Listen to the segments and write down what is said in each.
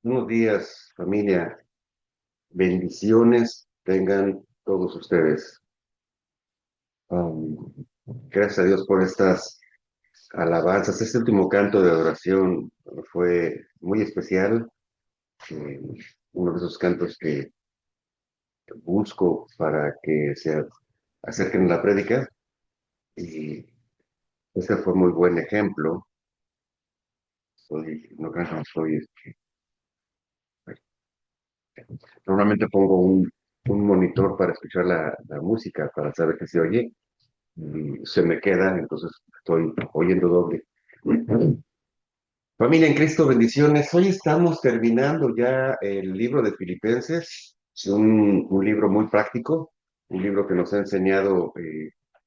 Buenos días, familia. Bendiciones tengan todos ustedes. Um, Gracias a Dios por estas alabanzas. Este último canto de adoración fue muy especial. eh, Uno de esos cantos que busco para que se acerquen a la prédica. Y este fue muy buen ejemplo. No crean que no normalmente pongo un monitor para escuchar la música, para saber que se oye. Y se me queda, entonces estoy oyendo doble. Familia en Cristo, bendiciones. Hoy estamos terminando ya el libro de Filipenses, un libro muy práctico, un libro que nos ha enseñado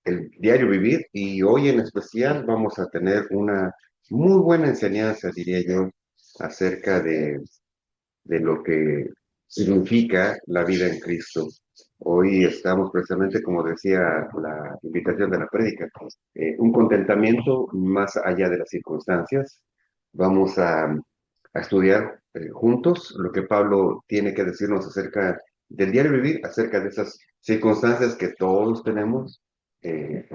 el diario vivir, y hoy en especial vamos a tener una muy buena enseñanza, diría yo, acerca de lo que significa la vida en Cristo. Hoy estamos precisamente, como decía la invitación de la prédica, un contentamiento más allá de las circunstancias. Vamos a estudiar juntos lo que Pablo tiene que decirnos acerca del diario vivir, acerca de esas circunstancias que todos tenemos, eh,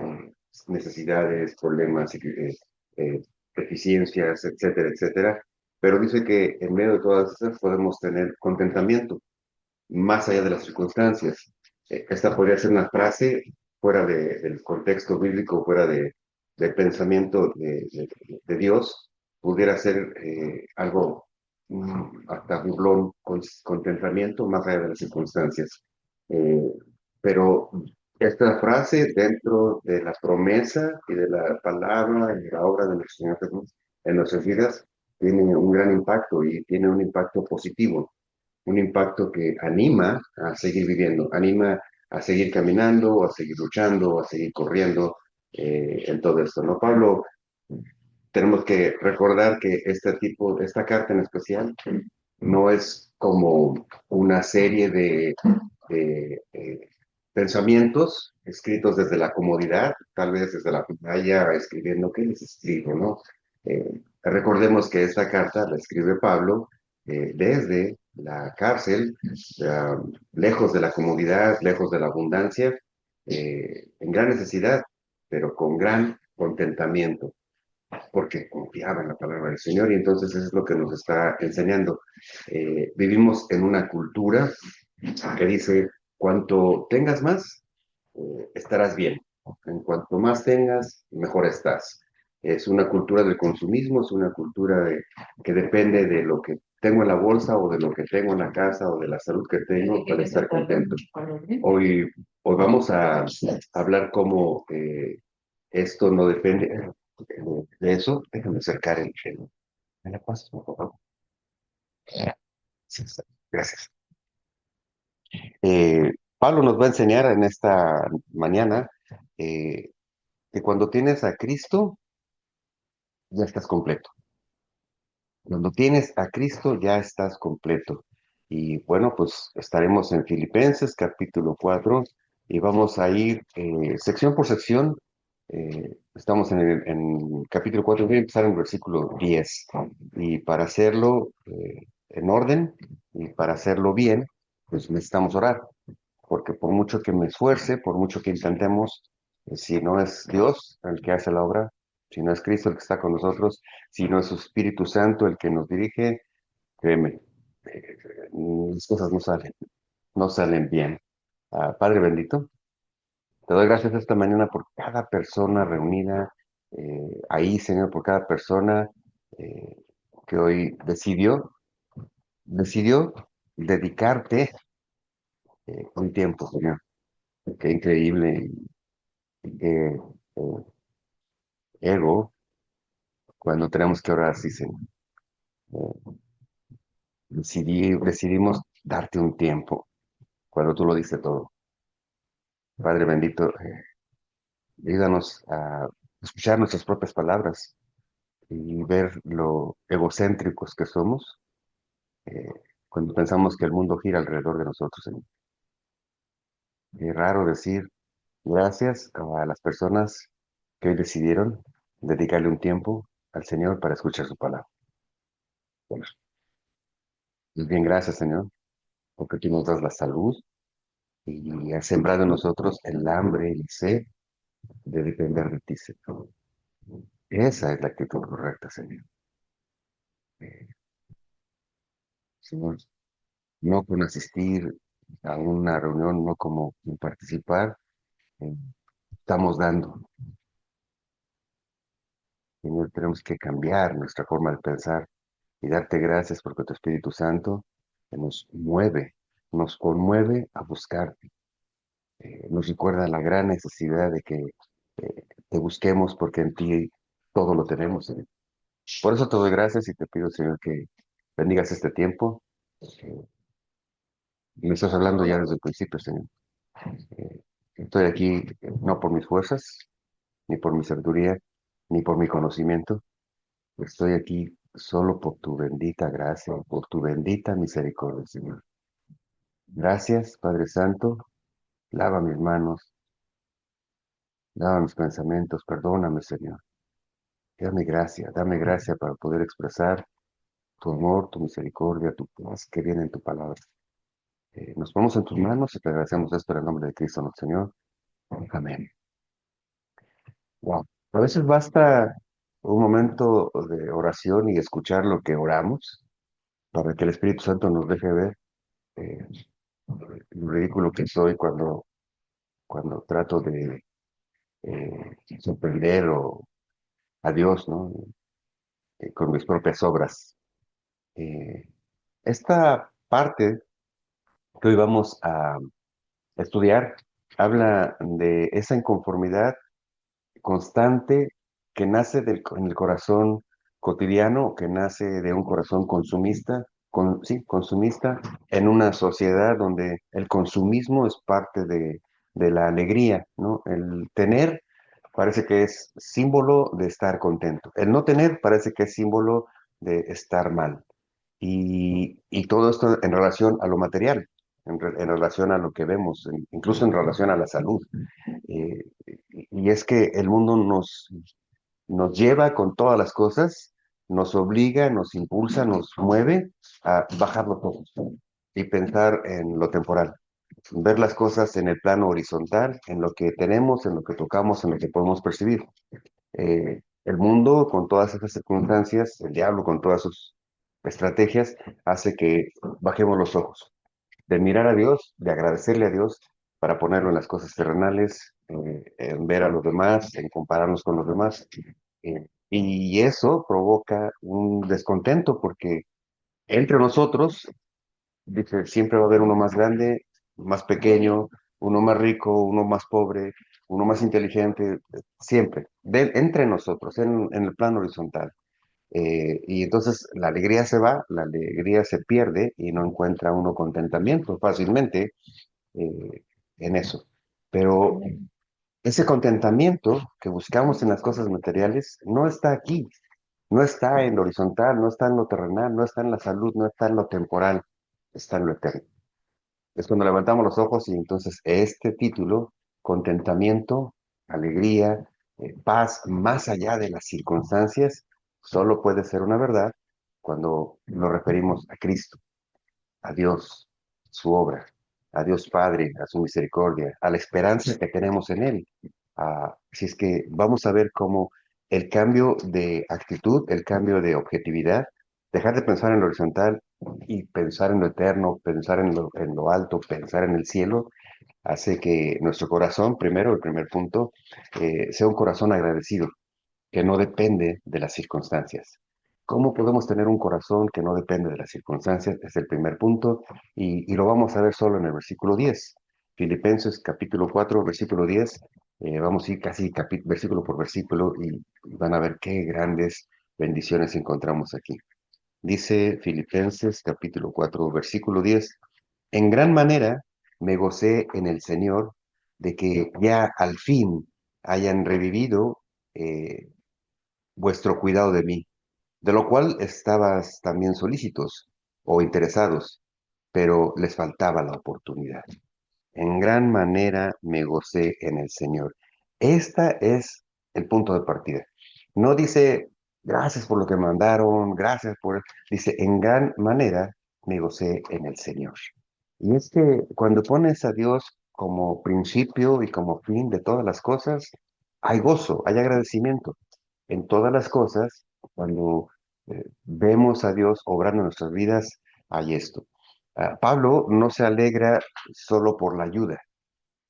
necesidades, problemas, deficiencias, etcétera, etcétera, pero dice que en medio de todas esas podemos tener contentamiento, más allá de las circunstancias. Esta podría ser una frase fuera del contexto bíblico, fuera del pensamiento de Dios, pudiera ser algo hasta burlón, contentamiento, más allá de las circunstancias. Eh, pero esta frase dentro de la promesa y de la palabra y de la obra de nuestro Señor Jesús en nuestras vidas tiene un gran impacto y tiene un impacto positivo, un impacto que anima a seguir viviendo, anima a seguir caminando, a seguir luchando, a seguir corriendo en todo esto, ¿no? Pablo, tenemos que recordar que esta carta en especial, no es como una serie de pensamientos escritos desde la comodidad, tal vez desde la playa, escribiendo qué les escribo, ¿no? Recordemos que esta carta la escribe Pablo desde la cárcel, lejos de la comodidad, lejos de la abundancia, en gran necesidad, pero con gran contentamiento porque confiaba en la palabra del Señor, y entonces eso es lo que nos está enseñando. Vivimos en una cultura que dice, cuanto tengas más, estarás bien. En cuanto más tengas, mejor estás. Es una cultura del consumismo, es una cultura que depende de lo que tengo en la bolsa o de lo que tengo en la casa o de la salud que tengo para estar contento. Hoy vamos a hablar cómo esto no depende de eso. Déjame acercar ¿Me la pasas, por favor? Sí, gracias. Pablo nos va a enseñar en esta mañana eh, que cuando tienes a Cristo, ya estás completo. Cuando tienes a Cristo, ya estás completo. Y bueno, pues estaremos en Filipenses capítulo 4 y vamos a ir sección por sección. Estamos en capítulo 4, voy a empezar en el versículo 10. Y para hacerlo en orden y para hacerlo bien, pues necesitamos orar, porque por mucho que me esfuerce, por mucho que intentemos, si no es Dios el que hace la obra, si no es Cristo el que está con nosotros, si no es su Espíritu Santo el que nos dirige, créeme, las cosas no salen bien. Padre bendito, te doy gracias esta mañana por cada persona reunida ahí, Señor, por cada persona eh, que hoy decidió dedicarte un tiempo, Señor. Qué increíble, qué ego cuando tenemos que orar así, Señor. Eh, decidimos darte un tiempo cuando tú lo dices todo. Padre bendito, ayúdanos a escuchar nuestras propias palabras y ver lo egocéntricos que somos eh, cuando pensamos que el mundo gira alrededor de nosotros, Señor. Es raro decir gracias a las personas que hoy decidieron dedicarle un tiempo al Señor para escuchar su palabra. Bueno, Pues bien, gracias, Señor, porque tú nos das la salud y has sembrado en nosotros el hambre y el sed de depender de ti, Señor. Esa es la actitud correcta, Señor. Eh, Señor, no con asistir a una reunión, no como en participar, eh, estamos dando. Señor, tenemos que cambiar nuestra forma de pensar y darte gracias porque tu Espíritu Santo nos mueve, nos conmueve a buscarte. Nos recuerda la gran necesidad de que te busquemos porque en ti todo lo tenemos, Señor. Por eso te doy gracias y te pido, Señor, que bendigas este tiempo. Eh, y me estás hablando ya desde el principio, Señor. Estoy aquí no por mis fuerzas, ni por mi sabiduría, ni por mi conocimiento. Estoy aquí solo por tu bendita gracia, por tu bendita misericordia, Señor. Gracias, Padre Santo. Lava mis manos, lava mis pensamientos. Perdóname, Señor. Dame gracia para poder expresar tu amor, tu misericordia, tu paz que viene en tu palabra. Nos ponemos en tus manos y te agradecemos esto en el nombre de Cristo, nuestro Señor. Amén. Wow. A veces basta un momento de oración y escuchar lo que oramos para que el Espíritu Santo nos deje ver eh, lo ridículo que soy cuando trato de sorprender a Dios, ¿no? Con mis propias obras. Eh, Esta parte que hoy vamos a estudiar habla de esa inconformidad constante que nace en el corazón cotidiano, que nace de un corazón consumista, sí, consumista, en una sociedad donde el consumismo es parte de la alegría, ¿no? El tener parece que es símbolo de estar contento. El no tener parece que es símbolo de estar mal. Y todo esto en relación a lo material, en relación a lo que vemos, incluso en relación a la salud. Eh, y es que el mundo nos lleva con todas las cosas, nos obliga, nos impulsa, nos mueve a bajarlo todo y pensar en lo temporal, ver las cosas en el plano horizontal, en lo que tenemos, en lo que tocamos, en lo que podemos percibir. El mundo, con todas esas circunstancias, el diablo con todas sus estrategias, hace que bajemos los ojos, de mirar a Dios, de agradecerle a Dios para ponerlo en las cosas terrenales, en ver a los demás, en compararnos con los demás. Y eso provoca un descontento porque entre nosotros, dice, siempre va a haber uno más grande, más pequeño, uno más rico, uno más pobre, uno más inteligente, siempre, entre nosotros, en el plano horizontal. Y entonces la alegría se va, la alegría se pierde y no encuentra uno contentamiento fácilmente en eso. Pero ese contentamiento que buscamos en las cosas materiales no está aquí, no está en lo horizontal, no está en lo terrenal, no está en la salud, no está en lo temporal, está en lo eterno. Es cuando levantamos los ojos y entonces este título, contentamiento, alegría, paz, más allá de las circunstancias, solo puede ser una verdad cuando nos referimos a Cristo, a Dios, su obra, a Dios Padre, a su misericordia, a la esperanza que tenemos en Él. Así es que vamos a ver cómo el cambio de actitud, el cambio de objetividad, dejar de pensar en lo horizontal y pensar en lo eterno, pensar en lo alto, pensar en el cielo, hace que nuestro corazón, primero, el primer punto, sea un corazón agradecido que no depende de las circunstancias. ¿Cómo podemos tener un corazón que no depende de las circunstancias? Es el primer punto y lo vamos a ver solo en el versículo 10. Filipenses capítulo 4, versículo 10. Vamos a ir casi versículo por versículo y van a ver qué grandes bendiciones encontramos aquí. Dice Filipenses capítulo 4, versículo 10. En gran manera me gocé en el Señor de que ya al fin hayan revivido vuestro cuidado de mí, de lo cual estabas también solícitos o interesados, pero les faltaba la oportunidad. En gran manera me gocé en el Señor. Esta es el punto de partida. No dice, gracias por lo que mandaron, gracias por... Dice, en gran manera me gocé en el Señor. Y es que cuando pones a Dios como principio y como fin de todas las cosas, hay gozo, hay agradecimiento. En todas las cosas, cuando vemos a Dios obrando en nuestras vidas, hay esto. Pablo no se alegra solo por la ayuda,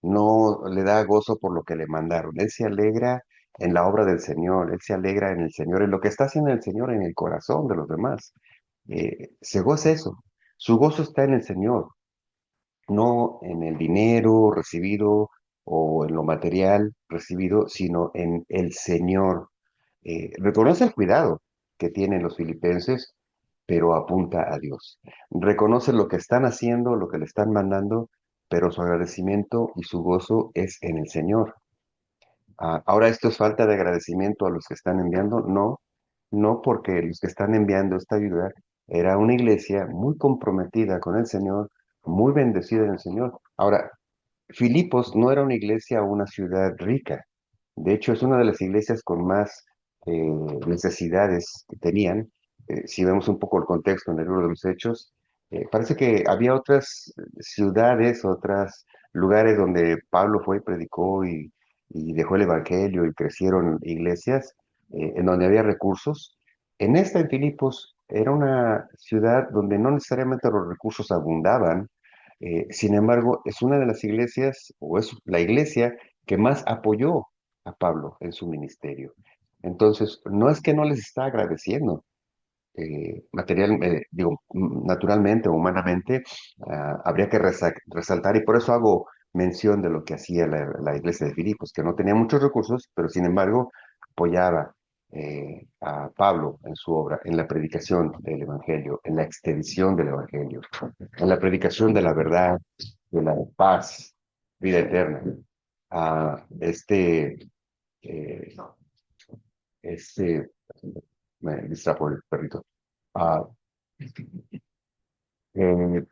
no le da gozo por lo que le mandaron. Él se alegra en la obra del Señor, él se alegra en el Señor, en lo que está haciendo el Señor en el corazón de los demás. Se goza eso. Su gozo está en el Señor, no en el dinero recibido o en lo material recibido, sino en el Señor. Reconoce el cuidado que tienen los filipenses, pero apunta a Dios. Reconoce lo que están haciendo, lo que le están mandando, pero su agradecimiento y su gozo es en el Señor. Ahora, ¿esto es falta de agradecimiento a los que están enviando? No, no, porque los que están enviando esta ayuda era una iglesia muy comprometida con el Señor, muy bendecida en el Señor. Ahora, Filipos no era una iglesia o una ciudad rica. De hecho, es una de las iglesias con más necesidades que tenían. Si vemos un poco el contexto en el libro de los Hechos, parece que había otras ciudades, otros lugares donde Pablo fue y predicó y dejó el evangelio y crecieron iglesias en donde había recursos. En esta, en Filipos, era una ciudad donde no necesariamente los recursos abundaban. Sin embargo, es una de las iglesias, o es la iglesia que más apoyó a Pablo en su ministerio. Entonces, no es que no les está agradeciendo, naturalmente o humanamente, habría que resaltar, y por eso hago mención de lo que hacía la iglesia de Filipos, que no tenía muchos recursos, pero sin embargo apoyaba a Pablo en su obra, en la predicación del Evangelio, en la extensión del Evangelio, en la predicación de la verdad, de la paz, vida eterna. Ah, eh, me distrajo el perrito. Ah, eh,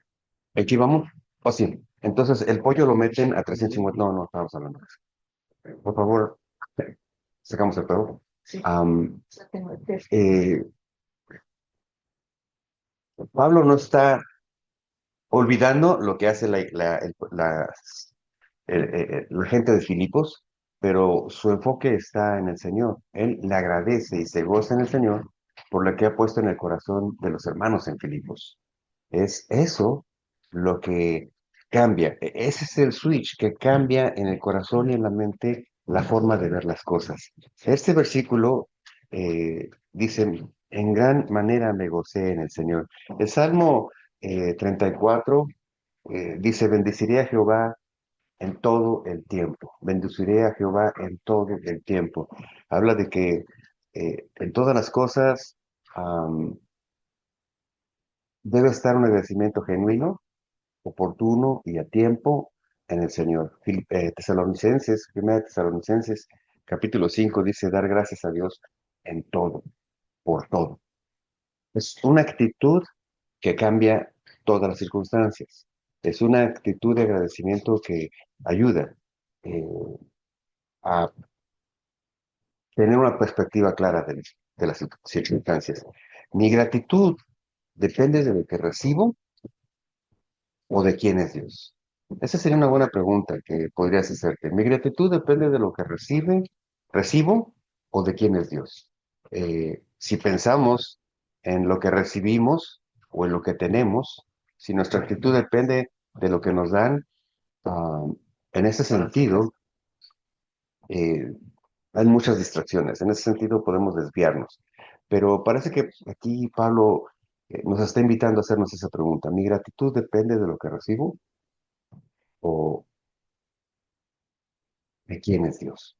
Aquí vamos. Oh, sí. Entonces, el pollo lo meten a 350. No, no, estamos hablando de eso. Por favor, sacamos el perro. Eh, Pablo no está olvidando lo que hace la gente de Filipos, pero su enfoque está en el Señor. Él le agradece y se goza en el Señor por lo que ha puesto en el corazón de los hermanos en Filipos. Es eso lo que cambia. Ese es el switch que cambia en el corazón y en la mente la forma de ver las cosas. Este versículo dice, en gran manera me gocé en el Señor. El Salmo 34 dice, bendeciré a Jehová en todo el tiempo. Bendeciré a Jehová en todo el tiempo. Habla de que en todas las cosas debe estar un agradecimiento genuino, oportuno y a tiempo en el Señor. Tesalonicenses, 1 Tesalonicenses, capítulo 5 dice, dar gracias a Dios en todo, por todo. Es una actitud que cambia todas las circunstancias. Es una actitud de agradecimiento que ayuda eh, a tener una perspectiva clara de las circunstancias. Mi gratitud depende de lo que recibo o de quién es Dios. Esa sería una buena pregunta que podrías hacerte. Mi gratitud depende de lo que recibo o de quién es Dios. Si pensamos en lo que recibimos o en lo que tenemos, si nuestra actitud depende de lo que nos dan, ah, en ese sentido, eh, hay muchas distracciones. En ese sentido podemos desviarnos. Pero parece que aquí Pablo nos está invitando a hacernos esa pregunta. ¿Mi gratitud depende de lo que recibo o de quién es Dios?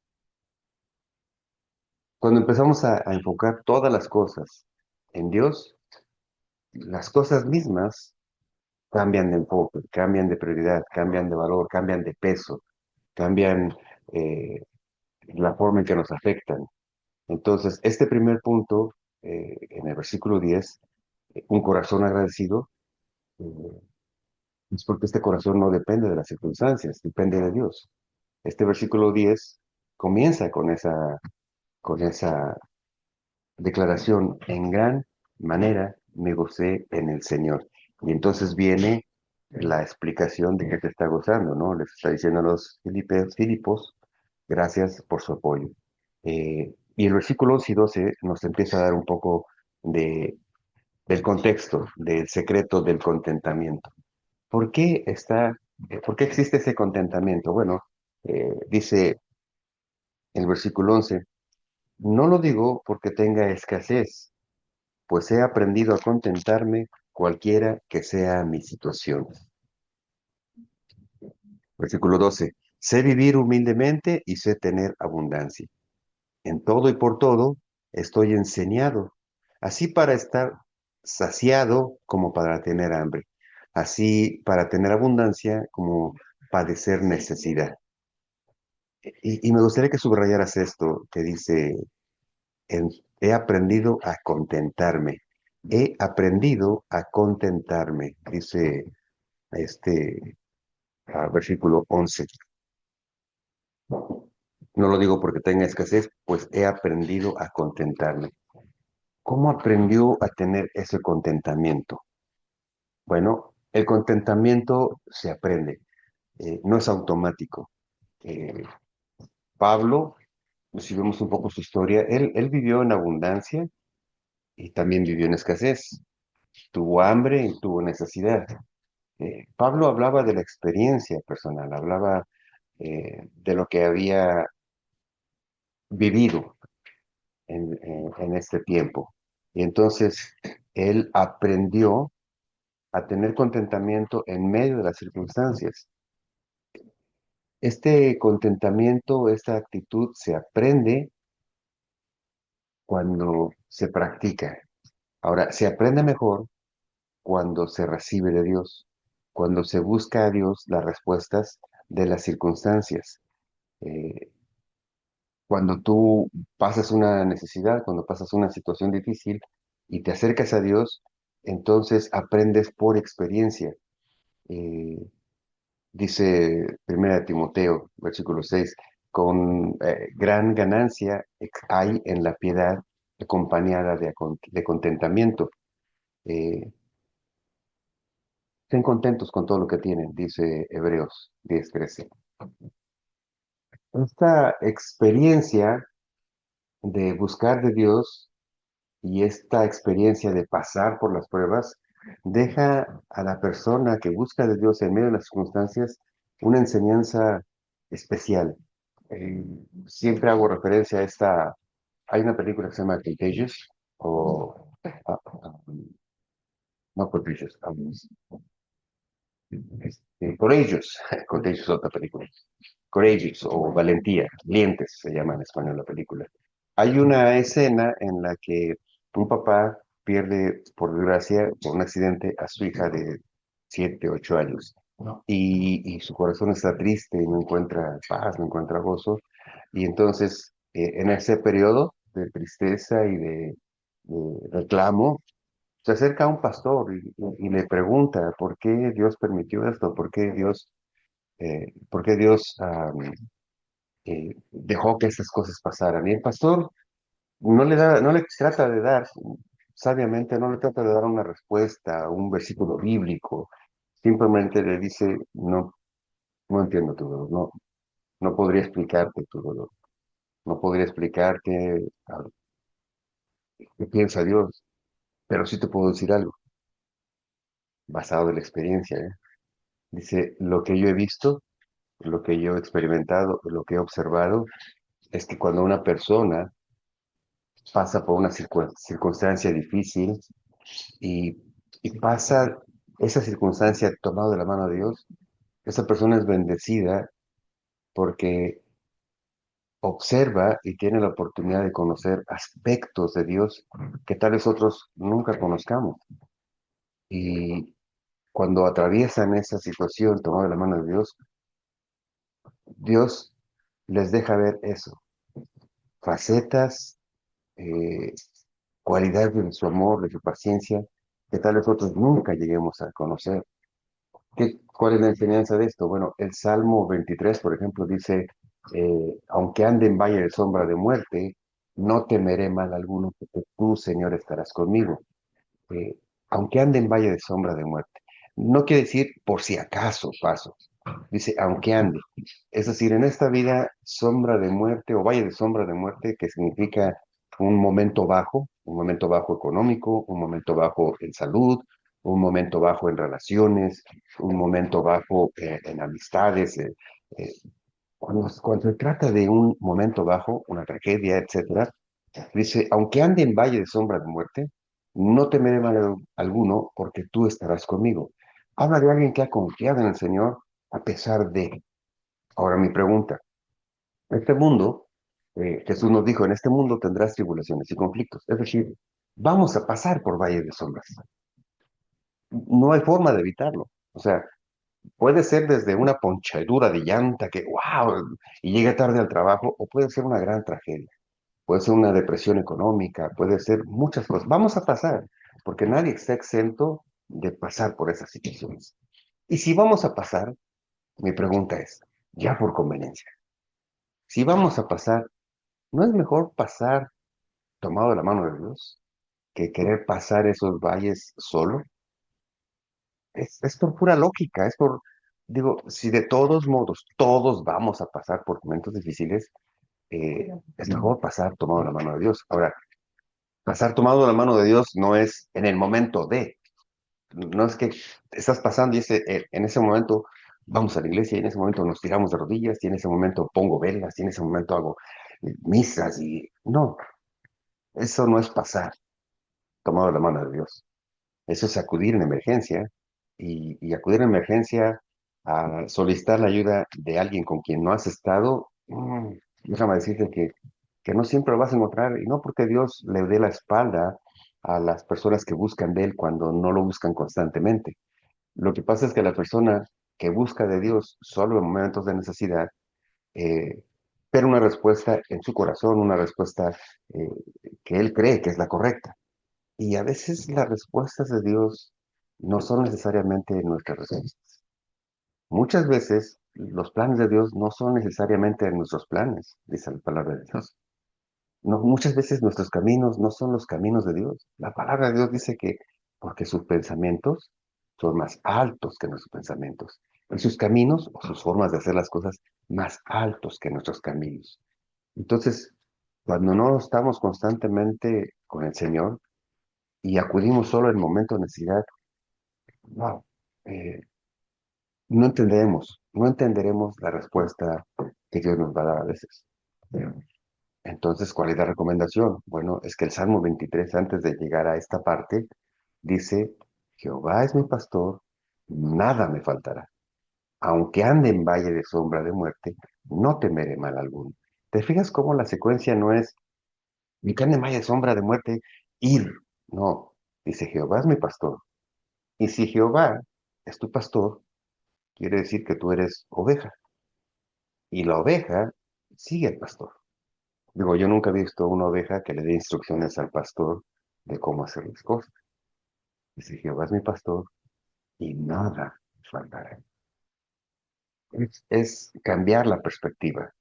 Cuando empezamos a enfocar todas las cosas en Dios, las cosas mismas cambian de enfoque, cambian de prioridad, cambian de valor, cambian de peso, cambian eh, la forma en que nos afectan. Entonces, este primer punto, en el versículo 10, un corazón agradecido, eh, es porque este corazón no depende de las circunstancias, depende de Dios. Este versículo 10 comienza con esa declaración: en gran manera me gocé en el Señor. Y entonces viene la explicación de qué te está gozando, ¿no? Les está diciendo a los Filipos, gracias por su apoyo. Y el versículo 11 y 12 nos empieza a dar un poco de, del contexto, del secreto del contentamiento. ¿Por qué por qué existe ese contentamiento? Bueno, dice el versículo 11, no lo digo porque tenga escasez, pues he aprendido a contentarme cualquiera que sea mi situación. Versículo 12, sé vivir humildemente y sé tener abundancia. En todo y por todo estoy enseñado, así para estar saciado como para tener hambre, así para tener abundancia como padecer necesidad. Y me gustaría que subrayaras esto que dice, en- he aprendido a contentarme. He aprendido a contentarme, dice este versículo 11. No lo digo porque tenga escasez, pues he aprendido a contentarme. ¿Cómo aprendió a tener ese contentamiento? Bueno, el contentamiento se aprende, no es automático. Eh, Pablo, si vemos un poco su historia, él vivió en abundancia y también vivió en escasez. Tuvo hambre y tuvo necesidad. Pablo hablaba de la experiencia personal, hablaba de lo que había vivido en este tiempo. Y entonces él aprendió a tener contentamiento en medio de las circunstancias. Este contentamiento, esta actitud se aprende cuando se practica. Ahora, se aprende mejor cuando se recibe de Dios, cuando se busca a Dios las respuestas de las circunstancias. Eh, Cuando tú pasas una necesidad, cuando pasas una situación difícil y te acercas a Dios, entonces aprendes por experiencia. Eh, Dice Primera Timoteo, versículo 6, con gran ganancia hay en la piedad acompañada de contentamiento. Eh, Estén contentos con todo lo que tienen, dice Hebreos 10:13. Esta experiencia de buscar de Dios y esta experiencia de pasar por las pruebas deja a la persona que busca de Dios en medio de las circunstancias una enseñanza especial. Eh, Siempre hago referencia a esta, hay una película que se llama Contagious, o, no Contagious, Courageous, Contagious es otra película, Courageous o Valentía, Valientes se llama en español la película. Hay una escena en la que un papá pierde, por desgracia, por un accidente, a su hija de 7, 8 años. Y su corazón está triste, no encuentra paz, no encuentra gozo. Y entonces, en ese periodo de tristeza y de reclamo, se acerca a un pastor y le pregunta por qué Dios permitió esto, por qué Dios dejó que estas cosas pasaran. Y el pastor no le trata de dar, sabiamente, no le trata de dar una respuesta, un versículo bíblico. Simplemente le dice, no, no entiendo tu dolor, no, no podría explicarte tu dolor, no podría explicarte qué piensa Dios, pero sí te puedo decir algo, basado en la experiencia, ¿eh? Dice, lo que yo he visto, lo que yo he experimentado, lo que he observado, es que cuando una persona pasa por una circunstancia difícil y, y pasa esa circunstancia tomado de la mano de Dios, esa persona es bendecida porque observa y tiene la oportunidad de conocer aspectos de Dios que tal vez otros nunca conozcamos. Y cuando atraviesan esa situación tomado de la mano de Dios, Dios les deja ver eso, facetas, eh, cualidades de su amor, de su paciencia, que tal vez nosotros nunca lleguemos a conocer. ¿Cuál es la enseñanza de esto? Bueno, el Salmo 23, por ejemplo, dice, aunque ande en valle de sombra de muerte, no temeré mal alguno, porque tú, Señor, estarás conmigo. aunque ande en valle de sombra de muerte. No quiere decir por si acaso paso. Dice, aunque ande. Es decir, en esta vida, sombra de muerte o valle de sombra de muerte, que significa un momento bajo económico, un momento bajo en salud, un momento bajo en relaciones, un momento bajo en amistades. Cuando se trata de un momento bajo, una tragedia, etcétera, dice, aunque ande en valle de sombra de muerte, no temeré mal alguno, porque tú estarás conmigo. Habla de alguien que ha confiado en el Señor a pesar de. Ahora mi pregunta, este mundo, Jesús nos dijo, en este mundo tendrás tribulaciones y conflictos. Es decir, vamos a pasar por valle de sombras. No hay forma de evitarlo. O sea, puede ser desde una ponchadura de llanta que, wow, y llega tarde al trabajo, o puede ser una gran tragedia. Puede ser una depresión económica, puede ser muchas cosas. Vamos a pasar, porque nadie está exento de pasar por esas situaciones. Y si vamos a pasar, mi pregunta es, ya por conveniencia, si vamos a pasar, ¿no es mejor pasar tomado de la mano de Dios que querer pasar esos valles solo? Es por pura lógica, digo, si de todos modos todos vamos a pasar por momentos difíciles, es mejor pasar tomado de la mano de Dios. Ahora, pasar tomado de la mano de Dios no es en el momento no es que estás pasando y en ese momento vamos a la iglesia y en ese momento nos tiramos de rodillas y en ese momento pongo velas y en ese momento hago misas y no, eso no es pasar tomado de la mano de Dios. Eso es acudir en emergencia y acudir en emergencia a solicitar la ayuda de alguien con quien no has estado. Déjame decirte que no siempre lo vas a encontrar y no porque Dios le dé la espalda a las personas que buscan de Él cuando no lo buscan constantemente. Lo que pasa es que la persona que busca de Dios solo en momentos de necesidad, eh, espera una respuesta en su corazón, una respuesta eh, que Él cree que es la correcta. Y a veces las respuestas de Dios no son necesariamente nuestras respuestas. Muchas veces los planes de Dios no son necesariamente nuestros planes, dice la palabra de Dios. No, muchas veces nuestros caminos no son los caminos de Dios. La palabra de Dios dice que porque sus pensamientos son más altos que nuestros pensamientos. Y sus caminos o sus formas de hacer las cosas más altos que nuestros caminos. Entonces, cuando no estamos constantemente con el Señor, y acudimos solo en momentos de necesidad, wow, eh, no entenderemos la respuesta que Dios nos va a dar a veces. Eh, Entonces, ¿cuál es la recomendación? Bueno, es que el Salmo 23, antes de llegar a esta parte, dice, Jehová es mi pastor, nada me faltará. Aunque ande en valle de sombra de muerte, no temeré mal alguno. ¿Te fijas cómo la secuencia no es, mi ande en valle de sombra de muerte, ir? No, dice, Jehová es mi pastor. Y si Jehová es tu pastor, quiere decir que tú eres oveja. Y la oveja sigue al pastor. Digo, yo nunca he visto una oveja que le dé instrucciones al pastor de cómo hacer las cosas. Dice, Jehová es mi pastor y nada faltará. Es cambiar la perspectiva.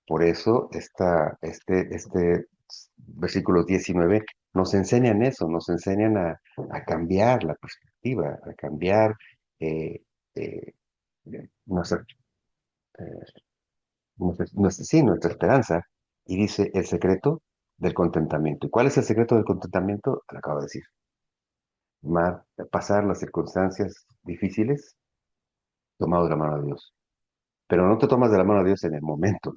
Por eso este versículo 19 nos enseñan eso, nos enseñan a cambiar la perspectiva, a cambiar eh, eh, nuestra, eh, sí, nuestra esperanza. Y dice el secreto del contentamiento. ¿Y cuál es el secreto del contentamiento? Te lo acabo de decir. Pasar las circunstancias difíciles tomado de la mano de Dios. Pero no te tomas de la mano de Dios en el momento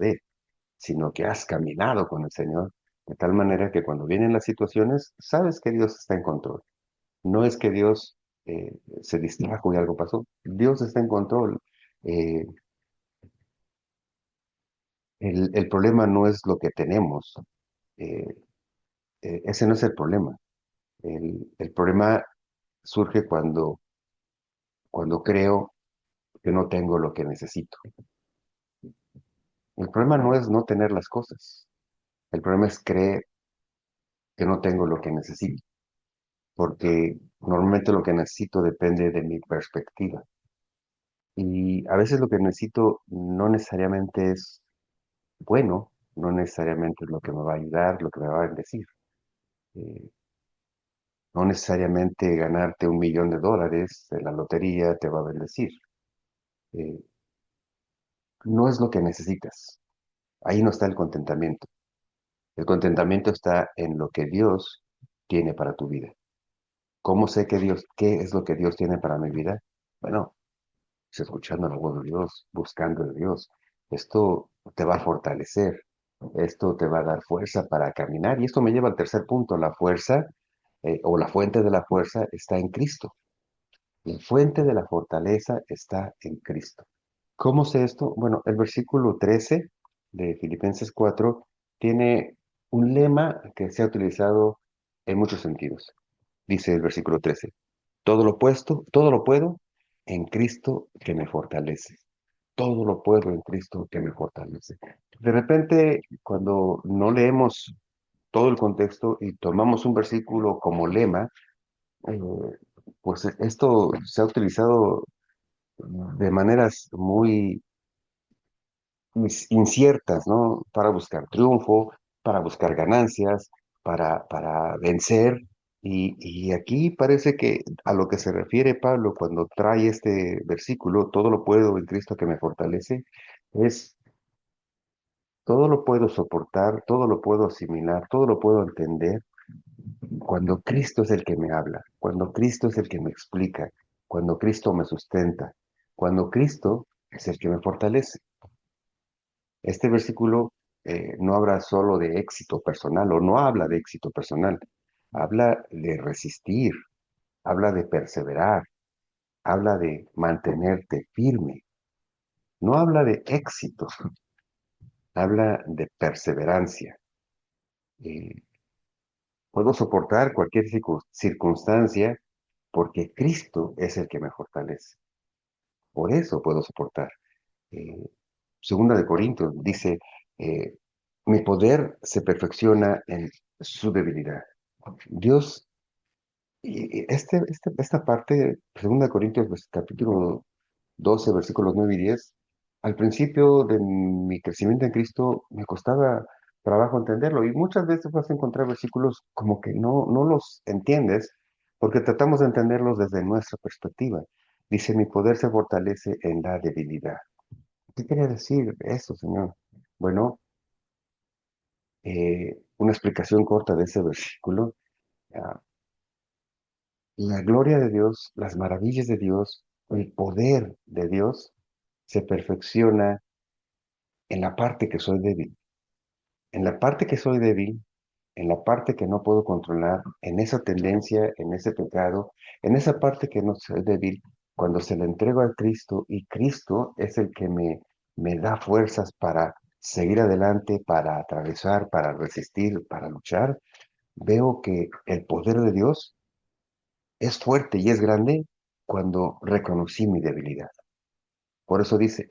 sino que has caminado con el Señor de tal manera que cuando vienen las situaciones, sabes que Dios está en control. No es que Dios se distrajo y algo pasó. Dios está en control. Eh, el problema no es lo que tenemos. Eh, Ese no es el problema. El problema surge cuando creo que no tengo lo que necesito. El problema no es no tener las cosas. El problema es creer que no tengo lo que necesito, porque normalmente lo que necesito depende de mi perspectiva. Y a veces lo que necesito no necesariamente es bueno, no necesariamente es lo que me va a ayudar, lo que me va a bendecir. Eh, No necesariamente ganarte $1 millón de la lotería te va a bendecir. Eh, no es lo que necesitas. Ahí no está el contentamiento. El contentamiento está en lo que Dios tiene para tu vida. ¿Cómo sé que Dios, qué es lo que Dios tiene para mi vida? Bueno, es escuchando la voz de Dios, buscando de Dios. Esto te va a fortalecer, esto te va a dar fuerza para caminar. Y esto me lleva al tercer punto, la fuerza o la fuente de la fuerza está en Cristo. La fuente de la fortaleza está en Cristo. ¿Cómo sé esto? Bueno, el versículo 13 de Filipenses 4 tiene un lema que se ha utilizado en muchos sentidos. Dice el versículo 13: todo lo puedo en Cristo que me fortalece. Todo lo puedo en Cristo que me fortalece. De repente, cuando no leemos todo el contexto y tomamos un versículo como lema, eh, pues esto se ha utilizado de maneras muy inciertas, ¿no? Para buscar triunfo, para buscar ganancias, para vencer. Y aquí parece que a lo que se refiere Pablo cuando trae este versículo, todo lo puedo en Cristo que me fortalece, es todo lo puedo soportar, todo lo puedo asimilar, todo lo puedo entender cuando Cristo es el que me habla, cuando Cristo es el que me explica, cuando Cristo me sustenta, cuando Cristo es el que me fortalece. Este versículo no habla solo de éxito personal o no habla de éxito personal, habla de resistir, habla de perseverar, habla de mantenerte firme, no habla de éxito, habla de perseverancia. Eh, puedo soportar cualquier circunstancia porque Cristo es el que me fortalece. Por eso puedo soportar. Eh, Segunda de Corintios dice, eh, mi poder se perfecciona en su debilidad. Dios, y esta parte, Segunda de Corintios, capítulo 12 versículos 9 y 10 al principio de mi crecimiento en Cristo me costaba trabajo entenderlo y muchas veces vas a encontrar versículos como que no los entiendes porque tratamos de entenderlos desde nuestra perspectiva. Dice, mi poder se fortalece en la debilidad. ¿Qué quería decir eso, Señor? Bueno, una explicación corta de ese versículo. ah, la gloria de Dios, las maravillas de Dios, el poder de Dios se perfecciona en la parte que soy débil. En la parte que soy débil, en la parte que no puedo controlar, en esa tendencia, en ese pecado, en esa parte que no soy débil, cuando se la entrego a Cristo y Cristo es el que me da fuerzas para seguir adelante, para atravesar, para resistir, para luchar, veo que el poder de Dios es fuerte y es grande cuando reconocí mi debilidad. Por eso dice,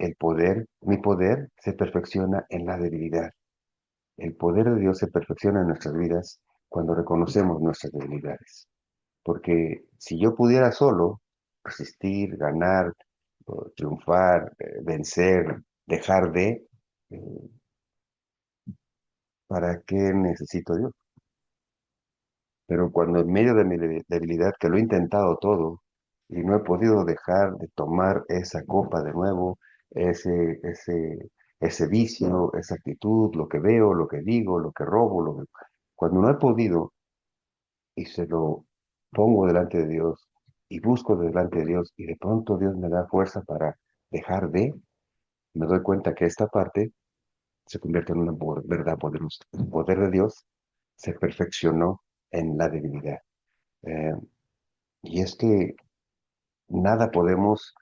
mi poder se perfecciona en la debilidad. El poder de Dios se perfecciona en nuestras vidas cuando reconocemos nuestras debilidades. Porque si yo pudiera solo resistir, ganar, o triunfar, vencer, dejar de, eh, ¿para qué necesito Dios? Pero cuando en medio de mi debilidad, que lo he intentado todo y no he podido dejar de tomar esa copa de nuevo, ese vicio, esa actitud, lo que veo, lo que digo, lo que robo, cuando no he podido y se lo pongo delante de Dios y busco delante de Dios y de pronto Dios me da fuerza para dejar de, me doy cuenta que esta parte se convierte en una verdad poderosa. El poder de Dios se perfeccionó en la debilidad. Eh, y es que nada podemos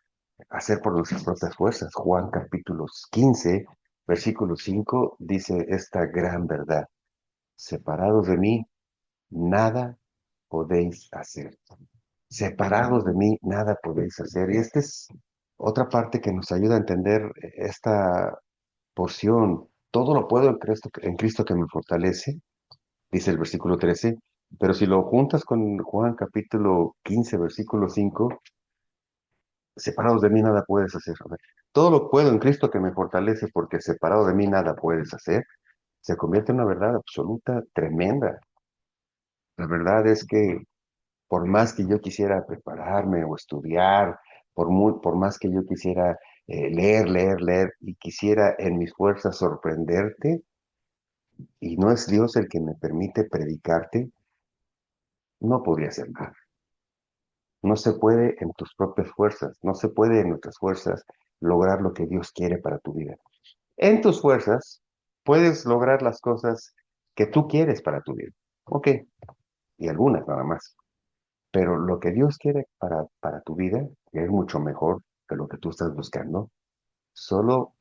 hacer por nuestras propias fuerzas. Juan capítulo 15, versículo 5 dice esta gran verdad. Separados de mí, nada podéis hacer. Separados de mí, nada podéis hacer. Y esta es otra parte que nos ayuda a entender esta porción. Todo lo puedo en Cristo que me fortalece, dice el versículo 13. Pero si lo juntas con Juan capítulo 15 versículo 5, separados de mí nada puedes hacer. A ver, todo lo puedo en Cristo que me fortalece, porque separado de mí nada puedes hacer. Se convierte en una verdad absoluta, tremenda. La verdad es que por más que yo quisiera prepararme o estudiar, por más que yo quisiera leer y quisiera en mis fuerzas sorprenderte, y no es Dios el que me permite predicarte, no podría hacer nada. No se puede en tus propias fuerzas, no se puede en nuestras fuerzas lograr lo que Dios quiere para tu vida. En tus fuerzas puedes lograr las cosas que tú quieres para tu vida. Ok, y algunas nada más. Pero lo que Dios quiere para tu vida, que es mucho mejor que lo que tú estás buscando, solo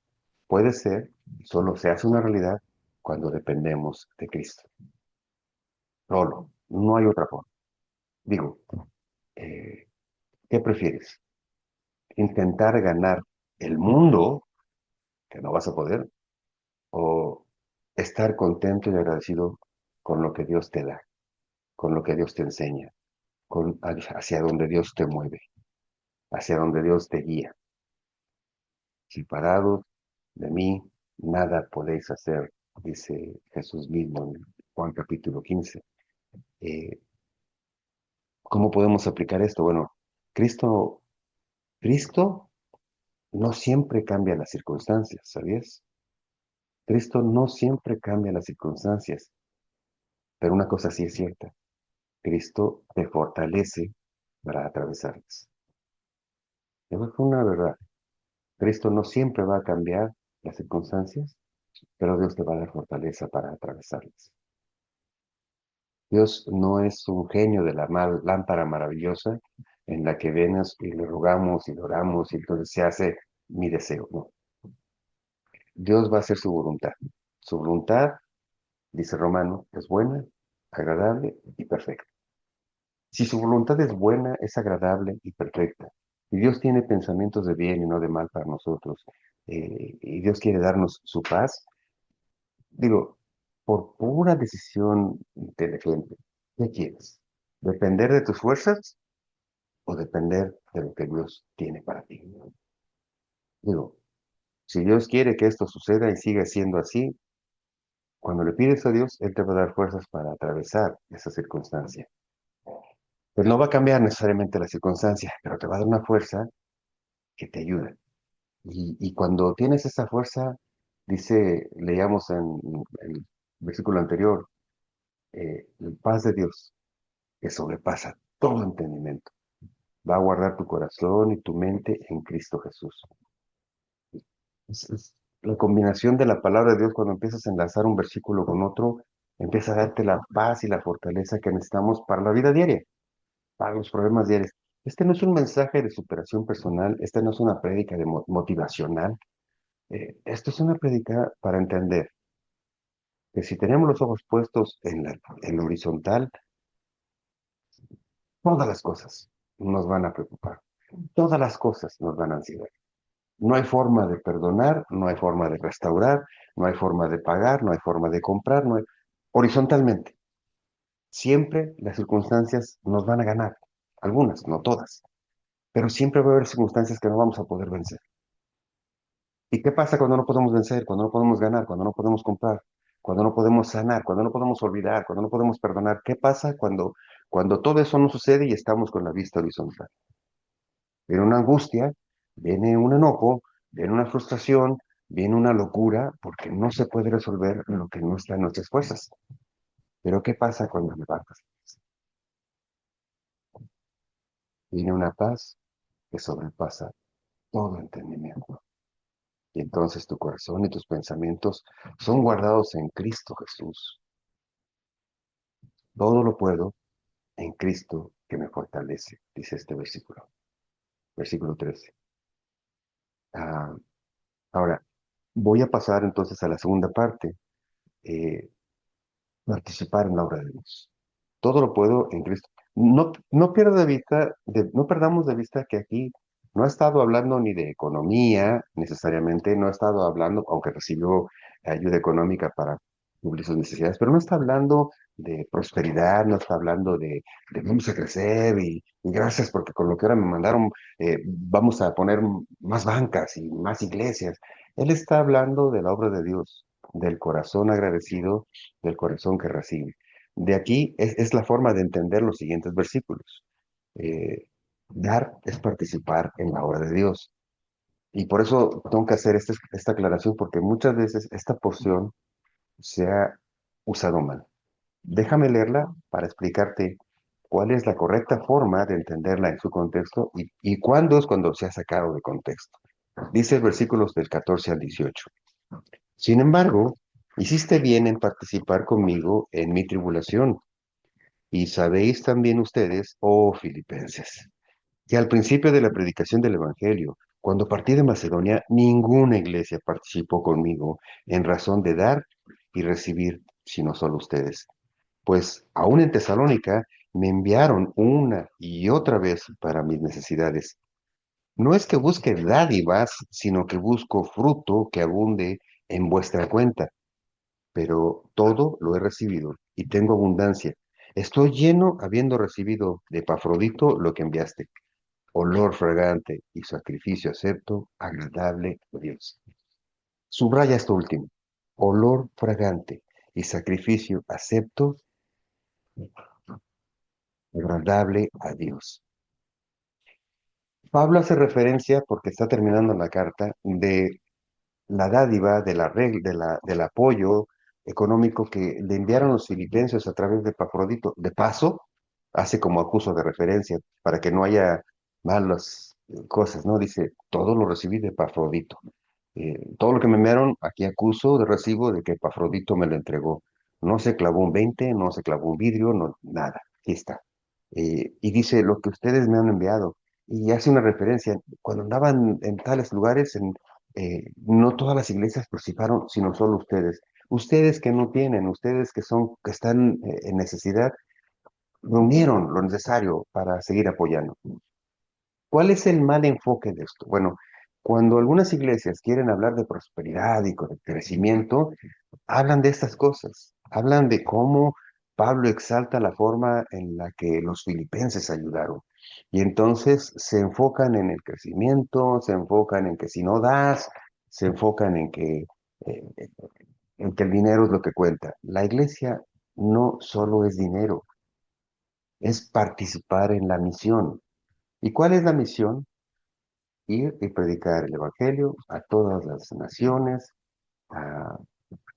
puede ser, solo se hace una realidad cuando dependemos de Cristo. Solo, no hay otra forma. Digo, eh, ¿qué prefieres? ¿Intentar ganar el mundo, que no vas a poder, o estar contento y agradecido con lo que Dios te da, con lo que Dios te enseña, hacia donde Dios te mueve, hacia donde Dios te guía? Separados de mí, nada podéis hacer, dice Jesús mismo en Juan capítulo 15. Eh, ¿Cómo podemos aplicar esto? Bueno, Cristo, Cristo no siempre cambia las circunstancias, ¿sabías? Cristo no siempre cambia las circunstancias, pero una cosa sí es cierta, Cristo te fortalece para atravesarlas. Eso es una verdad. Cristo no siempre va a cambiar las circunstancias, pero Dios te va a dar fortaleza para atravesarlas. Dios no es un genio de la lámpara maravillosa en la que venimos y le rogamos y le oramos y entonces se hace mi deseo. No, Dios va a hacer su voluntad. Su voluntad, dice Romano, es buena, agradable y perfecta. Si su voluntad es buena, es agradable y perfecta, y Dios tiene pensamientos de bien y no de mal para nosotros, y Dios quiere darnos su paz, digo, por pura decisión inteligente, ¿qué quieres? ¿Depender de tus fuerzas o depender de lo que Dios tiene para ti? Digo, si Dios quiere que esto suceda y siga siendo así, cuando le pides a Dios, Él te va a dar fuerzas para atravesar esa circunstancia. Él no va a cambiar necesariamente la circunstancia, pero te va a dar una fuerza que te ayuda. Y cuando tienes esa fuerza, dice, leíamos en el versículo anterior, la paz de Dios, que sobrepasa todo entendimiento, va a guardar tu corazón y tu mente en Cristo Jesús. Es la combinación de la palabra de Dios cuando empiezas a enlazar un versículo con otro, empieza a darte la paz y la fortaleza que necesitamos para la vida diaria, para los problemas diarios. Este no es un mensaje de superación personal, esta no es una prédica de motivacional, esto es una prédica para entender que si tenemos los ojos puestos en lo horizontal, todas las cosas nos van a preocupar, todas las cosas nos van a ansiedad. No hay forma de perdonar, no hay forma de restaurar, no hay forma de pagar, no hay forma de comprar, no hay... Horizontalmente, siempre las circunstancias nos van a ganar, algunas, no todas, pero siempre va a haber circunstancias que no vamos a poder vencer. ¿Y qué pasa cuando no podemos vencer, cuando no podemos ganar, cuando no podemos comprar, cuando no podemos sanar, cuando no podemos olvidar, cuando no podemos perdonar? ¿Qué pasa cuando todo eso no sucede y estamos con la vista horizontal? Viene una angustia, viene un enojo, viene una frustración, viene una locura, porque no se puede resolver lo que no está en nuestras fuerzas. Pero ¿qué pasa cuando levantas? Viene una paz que sobrepasa todo entendimiento. Y entonces tu corazón y tus pensamientos son guardados en Cristo Jesús. Todo lo puedo en Cristo que me fortalece, dice este versículo. Versículo 13. Ah, ahora, voy a pasar entonces a la segunda parte. eh, Participar en la obra de Dios. Todo lo puedo en Cristo. No pierda de vista, no perdamos de vista que aquí no ha estado hablando ni de economía necesariamente, no ha estado hablando, aunque recibió ayuda económica para cubrir sus necesidades, pero no está hablando de prosperidad, no está hablando de vamos a crecer y gracias porque con lo que ahora me mandaron vamos a poner más bancas y más iglesias. Él está hablando de la obra de Dios, del corazón agradecido, del corazón que recibe. De aquí es la forma de entender los siguientes versículos. Eh, Dar es participar en la obra de Dios. Y por eso tengo que hacer esta aclaración, porque muchas veces esta porción se ha usado mal. Déjame leerla para explicarte cuál es la correcta forma de entenderla en su contexto y cuándo es cuando se ha sacado de contexto. Dice el versículos del 14 al 18. Sin embargo, hiciste bien en participar conmigo en mi tribulación, y sabéis también ustedes, oh filipenses, que al principio de la predicación del Evangelio, cuando partí de Macedonia, ninguna iglesia participó conmigo en razón de dar y recibir, sino solo ustedes. Pues aún en Tesalónica me enviaron una y otra vez para mis necesidades. No es que busque dádivas, sino que busco fruto que abunde en vuestra cuenta, pero todo lo he recibido y tengo abundancia. Estoy lleno habiendo recibido de Epafrodito lo que enviaste, olor fragante y sacrificio acepto, agradable a Dios. Subraya esto último, olor fragante y sacrificio acepto, agradable a Dios. Pablo hace referencia, porque está terminando la carta, de la dádiva, de la del apoyo económico que le enviaron los filipenses a través de Epafrodito. De paso, hace como acuso de referencia para que no haya malas cosas, ¿no? Dice, todo lo recibí de Epafrodito. Todo lo que me enviaron, aquí acuso de recibo de que Epafrodito me lo entregó. No se clavó un 20, no se clavó un vidrio, no, nada. Aquí está. Y dice, lo que ustedes me han enviado. Y hace una referencia, cuando andaban en tales lugares, no todas las iglesias participaron, sino solo ustedes. Ustedes que no tienen, ustedes que están en necesidad, reunieron lo necesario para seguir apoyando. ¿Cuál es el mal enfoque de esto? Bueno, cuando algunas iglesias quieren hablar de prosperidad y de crecimiento, hablan de estas cosas, hablan de cómo Pablo exalta la forma en la que los filipenses ayudaron. Y entonces se enfocan en el crecimiento, se enfocan en que si no das, se enfocan eh, en que el dinero es lo que cuenta. La iglesia no solo es dinero, es participar en la misión. ¿Y cuál es la misión? Ir y predicar el Evangelio a todas las naciones, a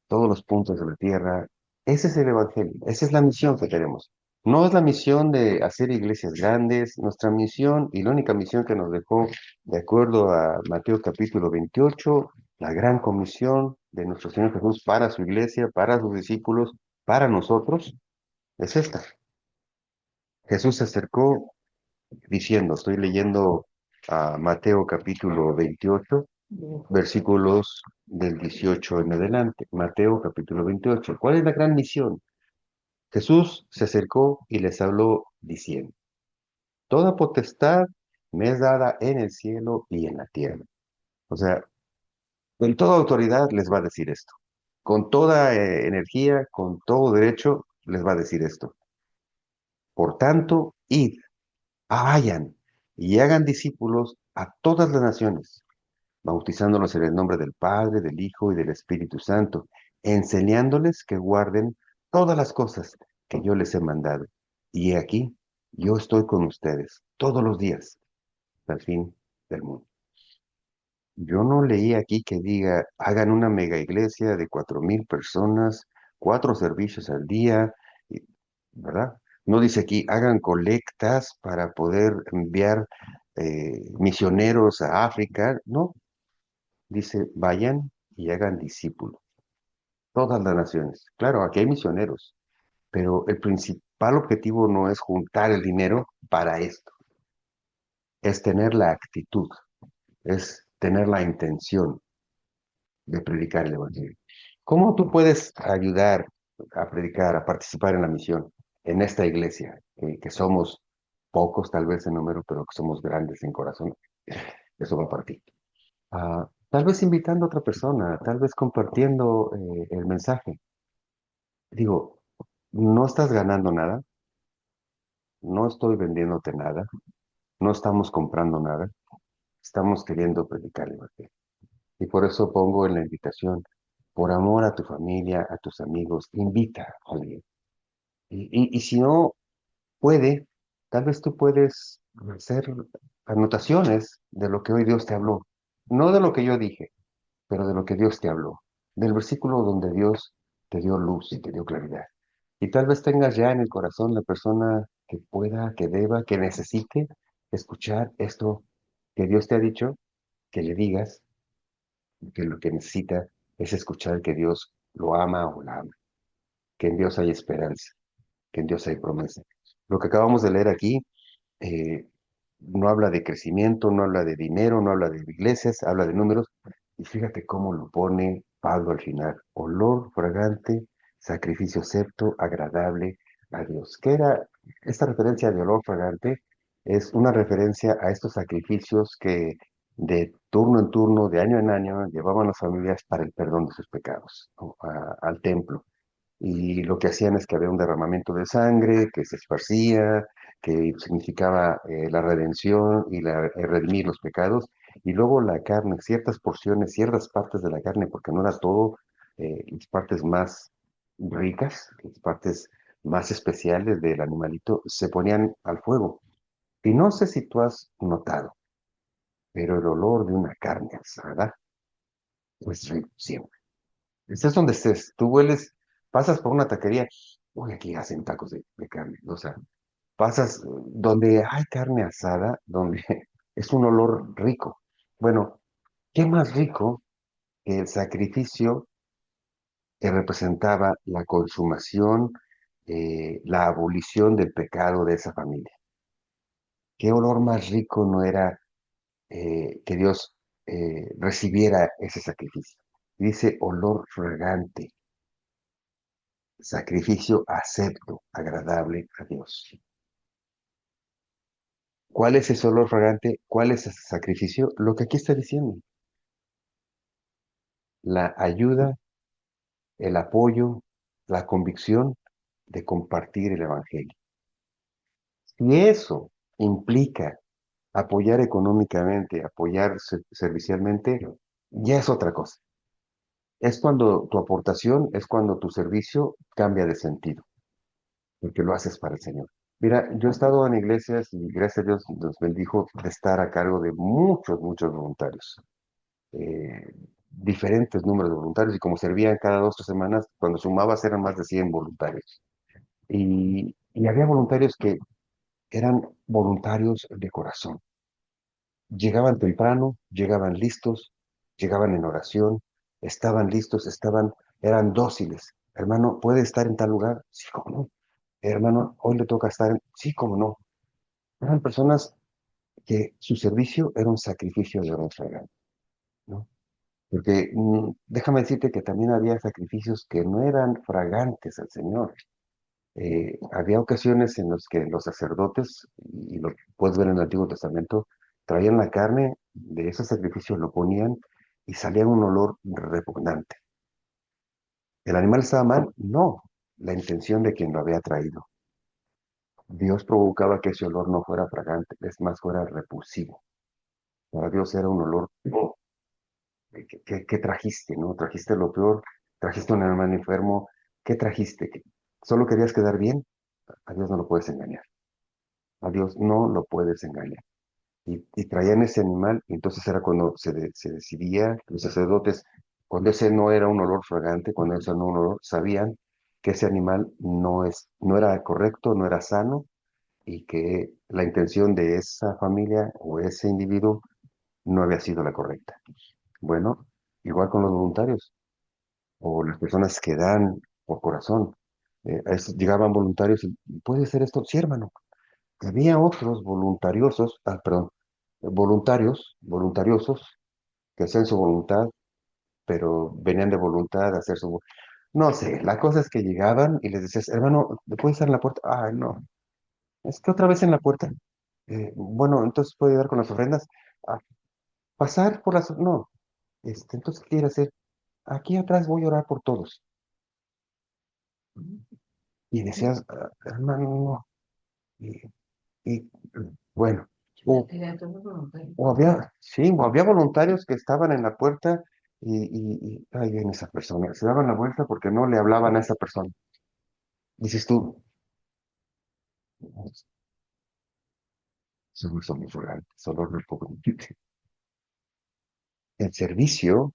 todos los puntos de la tierra. Ese es el Evangelio, esa es la misión que tenemos. No es la misión de hacer iglesias grandes, nuestra misión y la única misión que nos dejó, de acuerdo a Mateo capítulo 28, la gran comisión de nuestro Señor Jesús para su iglesia, para sus discípulos, para nosotros, es esta. Jesús se acercó diciendo, estoy leyendo a Mateo capítulo 28, versículos del 18 en adelante. Mateo capítulo 28. ¿Cuál es la gran misión? Jesús se acercó y les habló diciendo, toda potestad me es dada en el cielo y en la tierra. O sea, con toda autoridad les va a decir esto. Con toda energía, con todo derecho, les va a decir esto. Por tanto, id, vayan y hagan discípulos a todas las naciones, bautizándolos en el nombre del Padre, del Hijo y del Espíritu Santo, enseñándoles que guarden todas las cosas que yo les he mandado. Y he aquí, yo estoy con ustedes todos los días, hasta el fin del mundo. Yo no leí aquí que diga, hagan una mega iglesia de 4,000 personas, 4 servicios al día, ¿verdad? No dice aquí, hagan colectas para poder enviar misioneros a África. No, dice, vayan y hagan discípulos. Todas las naciones. Claro, aquí hay misioneros, pero el principal objetivo no es juntar el dinero para esto, es tener la actitud, es tener la intención de predicar el Evangelio. ¿Cómo tú puedes ayudar a predicar, a participar en la misión en esta iglesia, que somos pocos tal vez en número, pero que somos grandes en corazón? Eso va para ti. Tal vez invitando a otra persona, tal vez compartiendo el mensaje. Digo, no estás ganando nada, no estoy vendiéndote nada, no estamos comprando nada, estamos queriendo predicar el Evangelio. Y por eso pongo en la invitación, por amor a tu familia, a tus amigos, invita a alguien. Y si no puede, tal vez tú puedes hacer anotaciones de lo que hoy Dios te habló. No de lo que yo dije, pero de lo que Dios te habló. Del versículo donde Dios te dio luz y te dio claridad. Y tal vez tengas ya en el corazón la persona que pueda, que deba, que necesite escuchar esto que Dios te ha dicho, que le digas que lo que necesita es escuchar que Dios lo ama o la ama, que en Dios hay esperanza, que en Dios hay promesa. Lo que acabamos de leer aquí eh, no habla de crecimiento, no habla de dinero, no habla de iglesias, habla de números. Y fíjate cómo lo pone Pablo al final. Olor fragante, sacrificio acepto, agradable a Dios. ¿Qué era esta referencia de olor fragante? Es una referencia a estos sacrificios que de turno en turno, de año en año, llevaban las familias para el perdón de sus pecados, ¿no? Al templo. Y lo que hacían es que había un derramamiento de sangre que se esparcía, que significaba la redención y redimir los pecados, y luego la carne, ciertas porciones, ciertas partes de la carne, porque no era todo, las partes más ricas, las partes más especiales del animalito, se ponían al fuego. Y no sé si tú has notado, pero el olor de una carne asada, pues rico siempre. Estés donde estés, tú hueles, pasas por una taquería, uy, aquí hacen tacos de carne, o sea, pasas donde hay carne asada, donde es un olor rico. Bueno, ¿qué más rico que el sacrificio que representaba la consumación, la abolición del pecado de esa familia? ¿Qué olor más rico no era que Dios recibiera ese sacrificio? Dice olor fragante, sacrificio acepto, agradable a Dios. ¿Cuál es ese olor fragante? ¿Cuál es ese sacrificio? Lo que aquí está diciendo, la ayuda, el apoyo, la convicción de compartir el Evangelio. Si eso implica apoyar económicamente, apoyar servicialmente, ya es otra cosa. Es cuando tu aportación, es cuando tu servicio cambia de sentido, porque lo haces para el Señor. Mira, yo he estado en iglesias y gracias a Dios nos bendijo de estar a cargo de muchos, muchos voluntarios. Diferentes números de voluntarios y como servían cada 2 o 3 semanas, cuando sumabas eran más de 100 voluntarios. Y había voluntarios que eran voluntarios de corazón. Llegaban temprano, llegaban listos, llegaban en oración, estaban listos, eran dóciles. Hermano, ¿puede estar en tal lugar? Sí, cómo no. Hermano, hoy le toca estar Sí, cómo no. Eran personas que su servicio era un sacrificio de honra, ¿no? Porque déjame decirte que también había sacrificios que no eran fragantes al Señor. Había ocasiones en las que los sacerdotes, y lo puedes ver en el Antiguo Testamento, traían la carne de ese sacrificio, lo ponían y salía un olor repugnante. ¿El animal estaba mal? No, la intención de quien lo había traído. Dios provocaba que ese olor no fuera fragante, es más, fuera repulsivo. Para Dios era un olor, oh, ¿qué trajiste, no? Trajiste lo peor, trajiste un animal enfermo, ¿qué trajiste? ¿Solo querías quedar bien? A Dios no lo puedes engañar. A Dios no lo puedes engañar. Y traían ese animal, y entonces era cuando se decidía, los sacerdotes, cuando ese no era un olor fragante, cuando ese no era un olor, sabían que ese animal no era correcto, no era sano, y que la intención de esa familia o ese individuo no había sido la correcta. Bueno, igual con los voluntarios o las personas que dan por corazón. Llegaban voluntarios y ¿puede ser esto? Sí, hermano. Había otros voluntariosos que hacían su voluntad, pero venían de voluntad a hacer su... No sé, la cosa es que llegaban y les decías, hermano, ¿le puedes estar en la puerta? Ah, no, es que otra vez en la puerta. Bueno, entonces puede dar con las ofrendas. Ah, pasar por las... No, entonces, ¿qué quiere hacer? Aquí atrás voy a orar por todos. Y decías, "Ah, hermano, no". Y, y, bueno, o, sí, o había voluntarios que estaban en la puerta ahí viene esa persona. Se daban la vuelta porque no le hablaban a esa persona. Dices tú, Somos fragante, solo repugnante. El servicio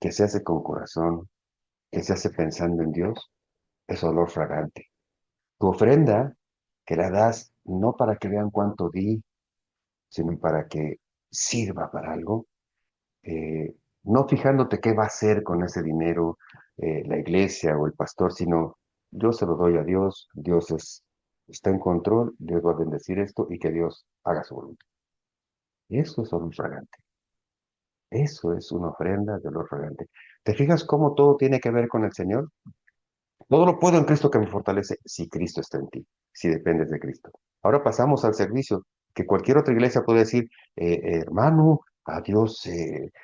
que se hace con corazón, que se hace pensando en Dios, es olor fragante. Tu ofrenda, que la das no para que vean cuánto di, sino para que sirva para algo, no fijándote qué va a hacer con ese dinero la iglesia o el pastor, sino yo se lo doy a Dios, está en control, Dios va a bendecir esto y que Dios haga su voluntad. Eso es olor fragante. Eso es una ofrenda de olor fragante. ¿Te fijas cómo todo tiene que ver con el Señor? Todo lo puedo en Cristo que me fortalece, si Cristo está en ti, si dependes de Cristo. Ahora pasamos al servicio, que cualquier otra iglesia puede decir, hermano, a Dios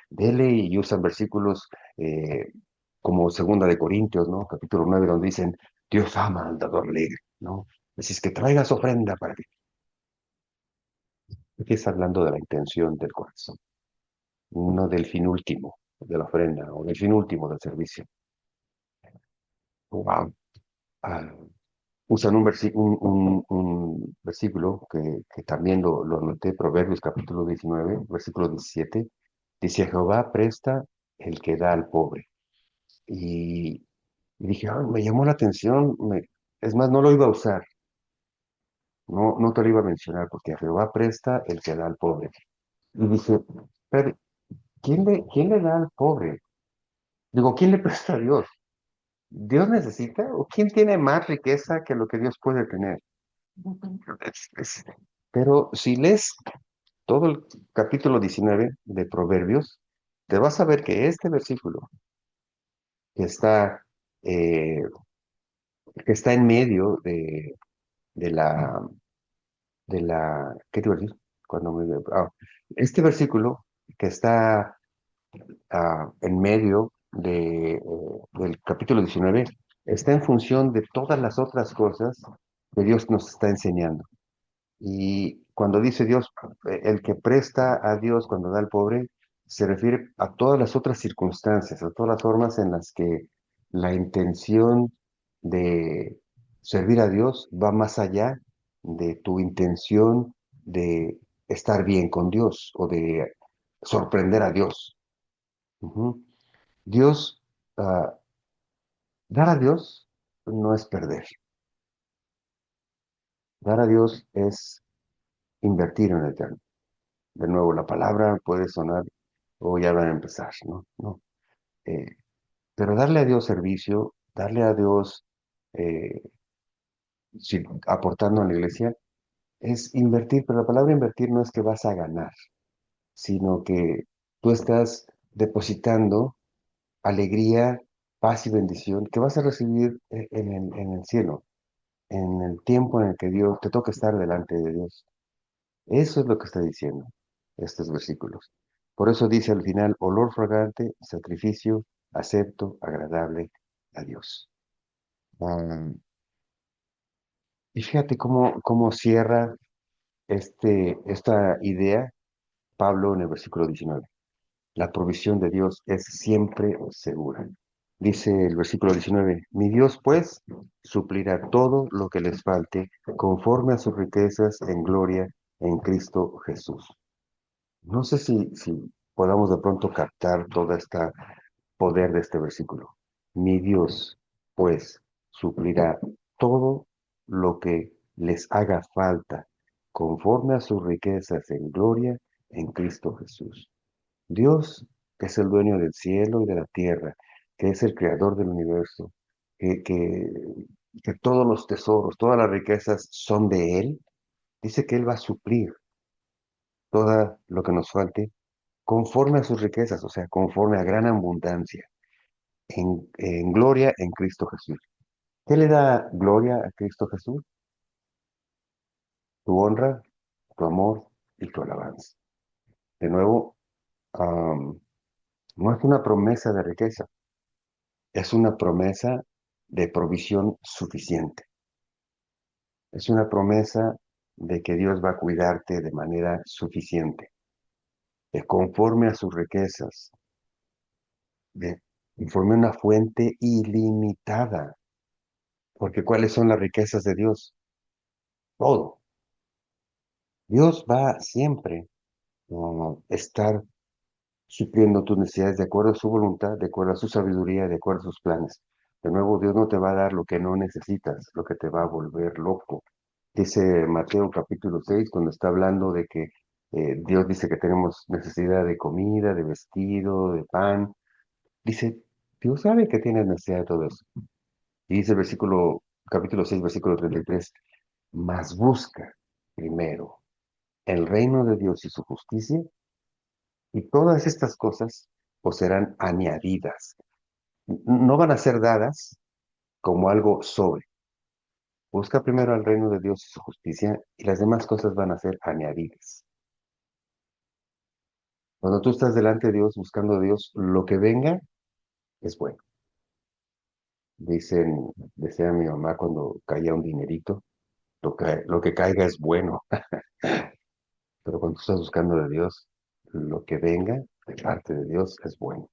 dele, y usan versículos como Segunda de Corintios, ¿no? Capítulo 9, donde dicen, Dios ama al dador alegre, ¿no? Así es que traigas ofrenda para que empieza hablando de la intención del corazón, no del fin último de la ofrenda o del fin último del servicio. Wow. Usan un versículo que también lo anoté, Proverbios capítulo 19 versículo 17. Dice, Jehová presta el que da al pobre. Y, y dije, "Ah, me llamó la atención, es más, no lo iba a usar, no te lo iba a mencionar, porque a Jehová presta el que da al pobre. Y dije, pero, quién le da al pobre? Digo, ¿quién le presta a Dios? ¿Dios necesita? ¿O quién tiene más riqueza que lo que Dios puede tener? Es- es- Pero si lees todo el capítulo 19 de Proverbios, te vas a ver que este versículo que está, eh, que está en medio de la, ¿qué te iba a decir? Este versículo que está en medio del capítulo 19 está en función de todas las otras cosas que Dios nos está enseñando. Y cuando dice Dios, el que presta a Dios cuando da al pobre, se refiere a todas las otras circunstancias, a todas las formas en las que la intención de servir a Dios va más allá de tu intención de estar bien con Dios o de sorprender a Dios. Ujú. Dios, ah, dar a Dios no es perder. Dar a Dios es invertir en el eterno. De nuevo, la palabra puede sonar, o ya van a empezar, ¿no? No. Eh, pero darle a Dios servicio, darle a Dios, eh, aportando a la iglesia, es invertir, pero la palabra invertir no es que vas a ganar, sino que tú estás depositando alegría, paz y bendición que vas a recibir en el cielo, en el tiempo en el que Dios te toca estar delante de Dios. Eso es lo que está diciendo estos versículos. Por eso dice al final, olor fragante, sacrificio, acepto, agradable a Dios. Ah, y fíjate cómo cierra esta idea Pablo en el versículo 19. La provisión de Dios es siempre segura. Dice el versículo 19, mi Dios pues suplirá todo lo que les falte conforme a sus riquezas en gloria en Cristo Jesús. No sé si podamos de pronto captar todo este poder de este versículo. Mi Dios, pues, suplirá todo lo que les haga falta, conforme a sus riquezas en gloria en Cristo Jesús. Dios, que es el dueño del cielo y de la tierra, que es el creador del universo, que, que, que todos los tesoros, todas las riquezas son de Él, dice que Él va a suplir todo lo que nos falte conforme a sus riquezas, o sea, conforme a gran abundancia, en gloria en Cristo Jesús. ¿Qué le da gloria a Cristo Jesús? Tu honra, tu amor y tu alabanza. De nuevo, no es una promesa de riqueza, es una promesa de provisión suficiente. Es una promesa de que Dios va a cuidarte de manera suficiente, de conforme a sus riquezas, de conforme a una fuente ilimitada. Porque ¿cuáles son las riquezas de Dios? todo. Dios va siempre a estar supliendo tus necesidades de acuerdo a su voluntad, de acuerdo a su sabiduría, de acuerdo a sus planes. De nuevo, Dios no te va a dar lo que no necesitas, lo que te va a volver loco. Dice Mateo capítulo 6 cuando está hablando de que Dios dice que tenemos necesidad de comida, de vestido, de pan. Dice, Dios sabe que tienes necesidad de todo eso. Y dice el capítulo 6 versículo 33, mas busca primero el reino de Dios y su justicia, y todas estas cosas os serán añadidas. No van a ser dadas como algo sobre. Busca primero al reino de Dios y su justicia, y las demás cosas van a ser añadidas. Cuando tú estás delante de Dios, buscando a Dios, lo que venga es bueno. Decía mi mamá cuando caía un dinerito, lo que caiga es bueno. Pero cuando tú estás buscando de Dios, lo que venga de parte de Dios es bueno.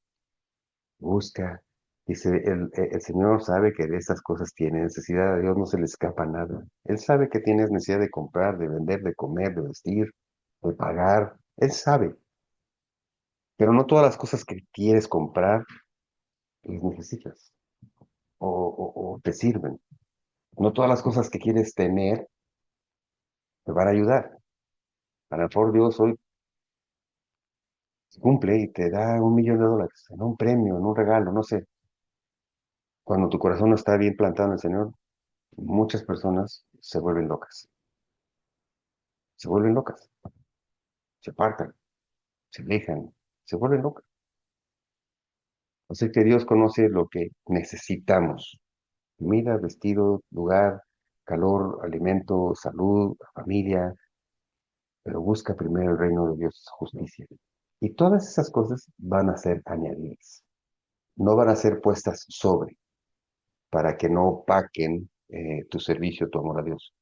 Busca. Dice, el Señor sabe que de esas cosas tiene necesidad. A Dios no se le escapa nada. Él sabe que tienes necesidad de comprar, de vender, de comer, de vestir, de pagar. Él sabe. Pero no todas las cosas que quieres comprar las necesitas o te sirven. No todas las cosas que quieres tener te van a ayudar. A lo mejor Dios hoy cumple y te da $1 millón, en un premio, en un regalo, no sé. Cuando tu corazón no está bien plantado en el Señor, muchas personas se vuelven locas, se apartan, se alejan, se vuelven locas. Así que Dios conoce lo que necesitamos: comida, vestido, lugar, calor, alimento, salud, familia, pero busca primero el reino de Dios, su justicia. Y todas esas cosas van a ser añadidas, no van a ser puestas sobre, para que no opaquen tu servicio, tu amor a Dios.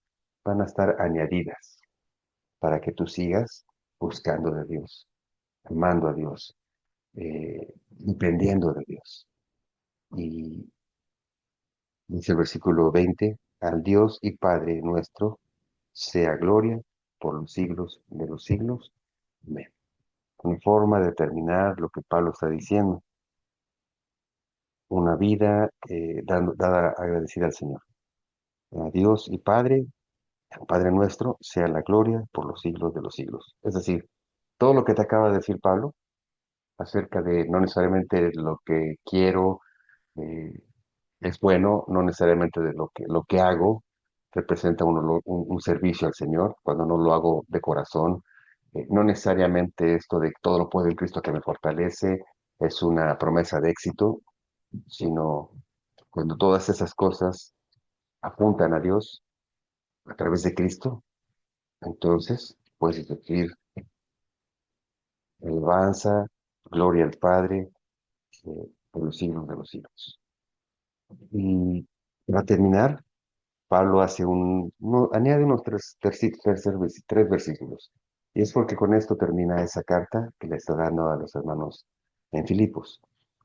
Van a estar añadidas para que tú sigas buscando de Dios, amando a Dios, dependiendo de Dios. Y dice el versículo 20, al Dios y Padre nuestro, sea gloria por los siglos de los siglos. Amén. Una forma de terminar lo que Pablo está diciendo, una vida dada agradecida al Señor. A Dios y Padre, al Padre nuestro, sea la gloria por los siglos de los siglos. Es decir, todo lo que te acaba de decir Pablo acerca de no necesariamente lo que quiero, eh, es bueno, no necesariamente de lo que hago representa un servicio al Señor, cuando no lo hago de corazón. No necesariamente esto de todo lo puedo en Cristo que me fortalece es una promesa de éxito, sino cuando todas esas cosas apuntan a Dios a través de Cristo, entonces puedes decir alabanza, gloria al Padre, por los siglos de los siglos. Y para terminar, Pablo hace añade unos tres versículos. Y es porque con esto termina esa carta que le está dando a los hermanos en Filipos.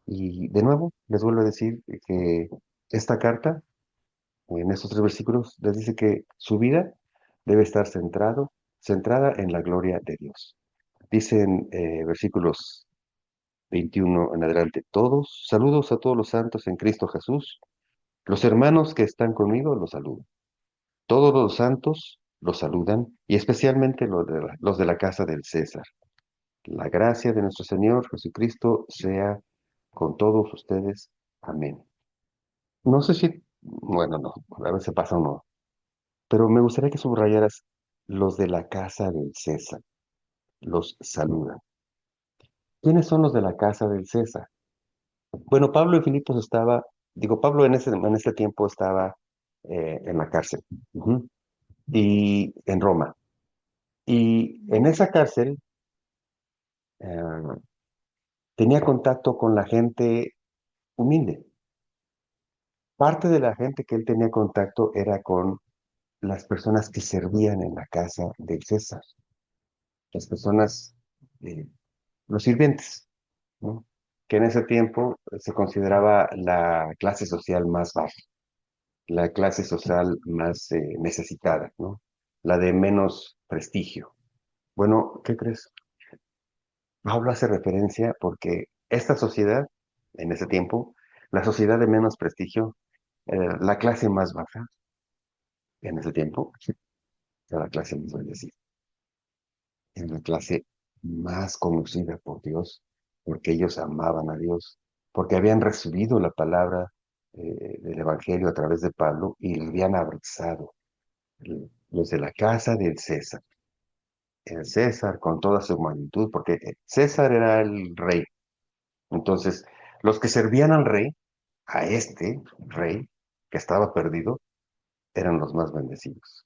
Y de nuevo, les vuelvo a decir que esta carta, en estos tres versículos, les dice que su vida debe estar centrada en la gloria de Dios. Dicen versículos 21 en adelante, saludos a todos los santos en Cristo Jesús. Los hermanos que están conmigo los saludan. Todos los santos los saludan, y especialmente los de la casa del César. La gracia de nuestro Señor Jesucristo sea con todos ustedes. Amén. No sé si, bueno, no, a veces pasa o no, pero me gustaría que subrayaras los de la casa del César. Los saludan. ¿Quiénes son los de la casa del César? Bueno, Pablo en Filipos Pablo en ese tiempo estaba en la cárcel, ujú, y en Roma. Y en esa cárcel eh, tenía contacto con la gente humilde. Parte de la gente que él tenía contacto era con las personas que servían en la casa del César, las personas, eh, los sirvientes, ¿no? Que en ese tiempo se consideraba la clase social más baja, la clase social más necesitada, ¿no? la de menos prestigio. Bueno, ¿qué crees? Pablo hace referencia porque esta sociedad, en ese tiempo, la sociedad de menos prestigio, la clase más baja, en ese tiempo, era la clase más bendecida, era la clase más conocida por Dios, porque ellos amaban a Dios, porque habían recibido la palabra del Evangelio a través de Pablo y le habían abrazado. Los de la casa del César, el César con toda su magnitud, porque César era el rey. Entonces, los que servían al rey, a este rey que estaba perdido, eran los más bendecidos,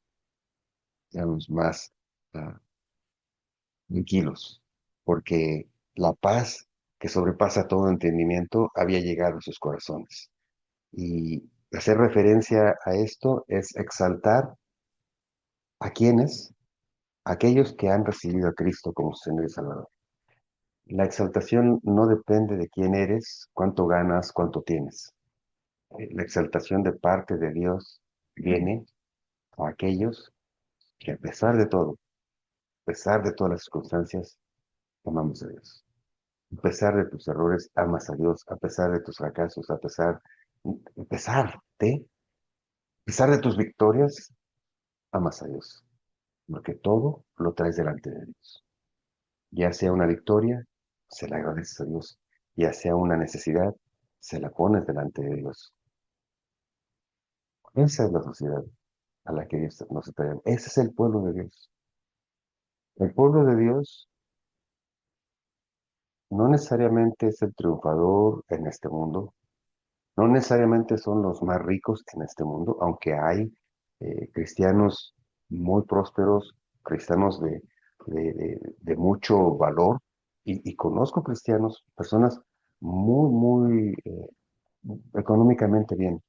eran los más ah, tranquilos, porque la paz que sobrepasa todo entendimiento había llegado a sus corazones. Y hacer referencia a esto es exaltar a quienes, aquellos que han recibido a Cristo como su Señor y Salvador. La exaltación no depende de quién eres, cuánto ganas, cuánto tienes. La exaltación de parte de Dios viene a aquellos que a pesar de todas las circunstancias, amamos a Dios. A pesar de tus errores, amas a Dios. A pesar de tus fracasos, a pesar de tus victorias, amas a Dios. Porque todo lo traes delante de Dios. Ya sea una victoria, se la agradeces a Dios. Ya sea una necesidad, se la pones delante de Dios. Esa es la sociedad a la que Dios nos está llamando. Ese es el pueblo de Dios. El pueblo de Dios no necesariamente es el triunfador en este mundo, no necesariamente son los más ricos en este mundo, aunque hay cristianos muy prósperos, cristianos de mucho valor, y conozco cristianos, personas muy económicamente bien,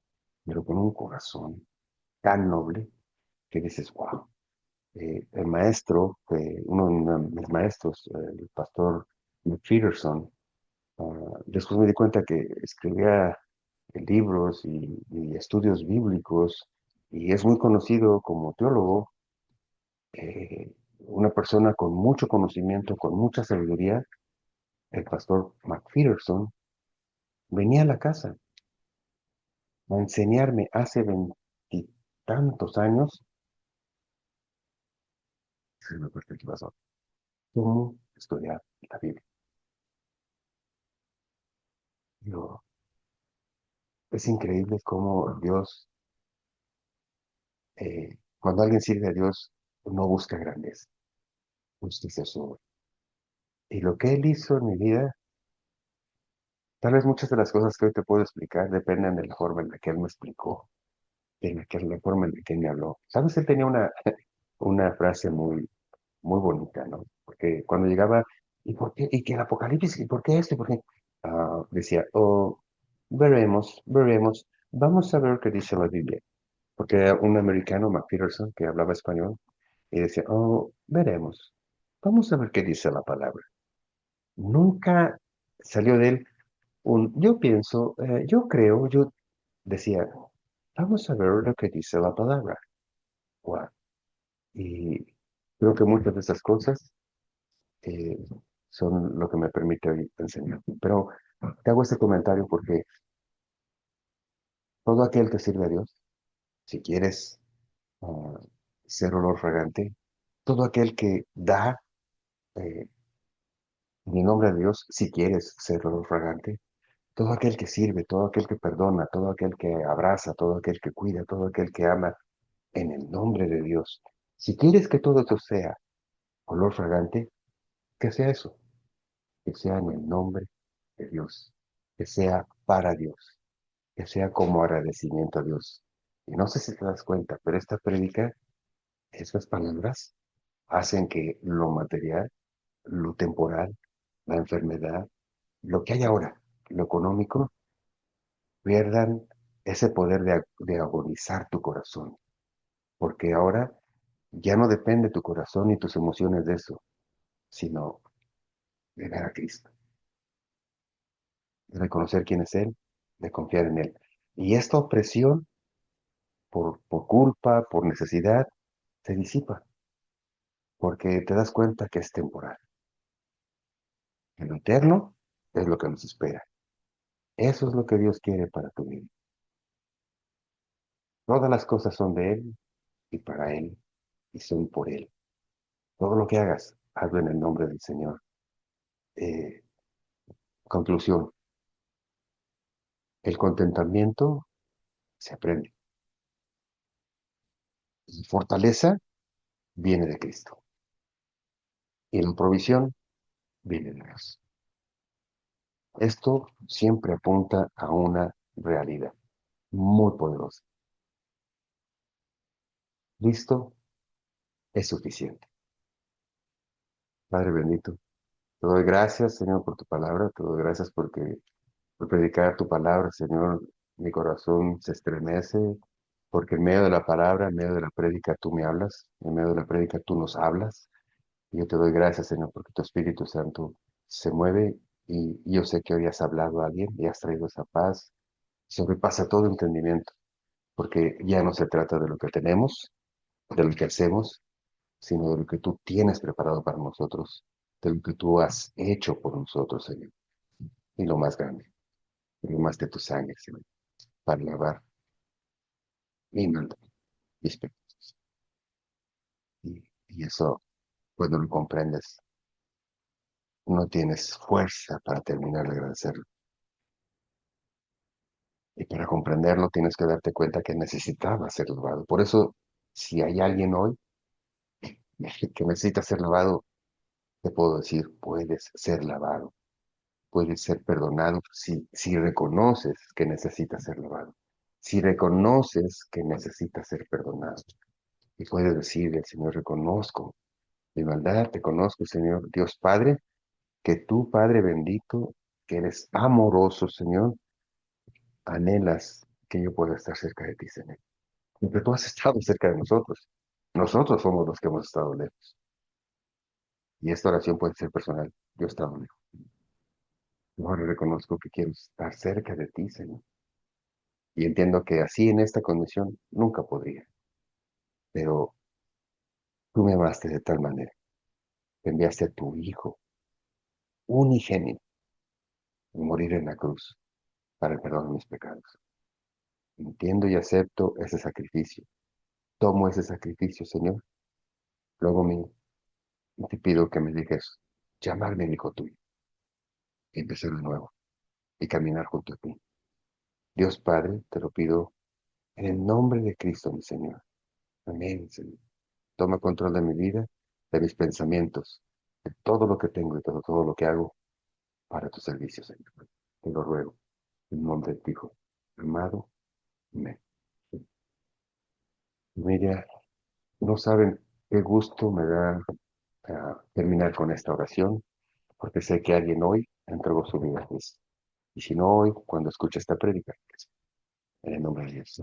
pero con un corazón tan noble que dices, wow. El maestro, uno de mis maestros, el pastor McPherson, después me di cuenta que escribía libros y estudios bíblicos y es muy conocido como teólogo, una persona con mucho conocimiento, con mucha sabiduría. El pastor McPherson venía a la casa a enseñarme hace veintitantos años, se me acuerdo qué pasó, cómo estudiar la Biblia. Digo, es increíble cómo Dios, cuando alguien sirve a Dios, no busca grandeza, justicia sobre. Y lo que Él hizo en mi vida, tal vez muchas de las cosas que hoy te puedo explicar dependen de la forma en la que Él me explicó, la forma en la que Él me habló. ¿Sabes? Él tenía una frase muy bonita, ¿no? Porque cuando llegaba, ¿y por qué? ¿Y que el Apocalipsis? ¿Y por qué esto? ¿Y por qué? Decía, oh, veremos, vamos a ver qué dice la Biblia. Porque era un americano, McPherson, que hablaba español, y decía, oh, veremos, vamos a ver qué dice la palabra. Nunca salió de él yo pienso, yo creo, yo decía, vamos a ver lo que dice la palabra. Wow. Y creo que muchas de esas cosas eh, son lo que me permite hoy enseñar. Pero te hago este comentario porque todo aquel que sirve a Dios, si quieres ah, ser olor fragante, todo aquel que da eh, en el nombre de Dios, si quieres ser olor fragante, todo aquel que sirve, todo aquel que perdona, todo aquel que abraza, todo aquel que cuida, todo aquel que ama, en el nombre de Dios. Si quieres que todo esto sea olor fragante, que sea eso, que sea en el nombre de Dios, que sea para Dios, que sea como agradecimiento a Dios. Y no sé si te das cuenta, pero esta prédica, esas palabras, hacen que lo material, lo temporal, la enfermedad, lo que hay ahora, lo económico, pierdan ese poder de agonizar tu corazón, porque ahora ya no depende tu corazón ni tus emociones de eso, sino de ver a Cristo, de reconocer quién es Él, de confiar en Él. Y esta opresión por culpa, por necesidad, se disipa, porque te das cuenta que es temporal. Que lo eterno es lo que nos espera. Eso es lo que Dios quiere para tu vida. Todas las cosas son de Él y para Él y son por Él. Todo lo que hagas, hazlo en el nombre del Señor. Eh, Conclusión, el contentamiento se aprende y fortaleza viene de Cristo y la provisión viene de Dios. Esto siempre apunta a una realidad muy poderosa. Cristo es suficiente. Padre bendito, te doy gracias, Señor, por tu palabra. Te doy gracias porque por predicar tu palabra, Señor, mi corazón se estremece, porque en medio de la palabra, en medio de la prédica, tú me hablas, en medio de la prédica, tú nos hablas. Y yo te doy gracias, Señor, porque tu Espíritu Santo se mueve y yo sé que hoy has hablado a alguien y has traído esa paz, sobrepasa todo entendimiento, porque ya no se trata de lo que tenemos, de lo que hacemos, sino de lo que tú tienes preparado para nosotros, de lo que tú has hecho por nosotros, Señor. Y lo más grande, lo más de tu sangre, Señor, para lavar mi mano, mis pecados. Y eso, cuando lo comprendes, no tienes fuerza para terminar de agradecerlo. Y para comprenderlo tienes que darte cuenta que necesitaba ser lavado. Por eso, si hay alguien hoy que necesita ser lavado, te puedo decir, puedes ser lavado, puedes ser perdonado si reconoces que necesitas ser lavado, si reconoces que necesitas ser perdonado. Y puedes decirle, Señor, reconozco mi maldad, te conozco, Señor Dios Padre, que tú, Padre bendito, que eres amoroso, Señor, anhelas que yo pueda estar cerca de ti, Señor. Porque tú has estado cerca de nosotros. Nosotros somos los que hemos estado lejos. Y esta oración puede ser personal. Yo he estado lejos. Yo ahora reconozco que quiero estar cerca de ti, Señor. Y entiendo que así en esta condición nunca podría. Pero tú me amaste de tal manera. Que enviaste a tu Hijo unigénito a morir en la cruz para el perdón de mis pecados. Entiendo y acepto ese sacrificio. Tomo ese sacrificio, Señor. Luego mío. Y te pido que me dejes llamarme el hijo tuyo. Y empezar de nuevo. Y caminar junto a ti. Dios Padre, te lo pido en el nombre de Cristo, mi Señor. Amén, Señor. Toma control de mi vida, de mis pensamientos, de todo lo que tengo y todo lo que hago para tu servicio, Señor. Te lo ruego, en nombre de tu Hijo, amado. Amén. Mira, no saben qué gusto me da terminar con esta oración, porque sé que alguien hoy entregó su vida a Cristo. Y si no hoy, cuando escuche esta prédica, pues, en el nombre de Dios.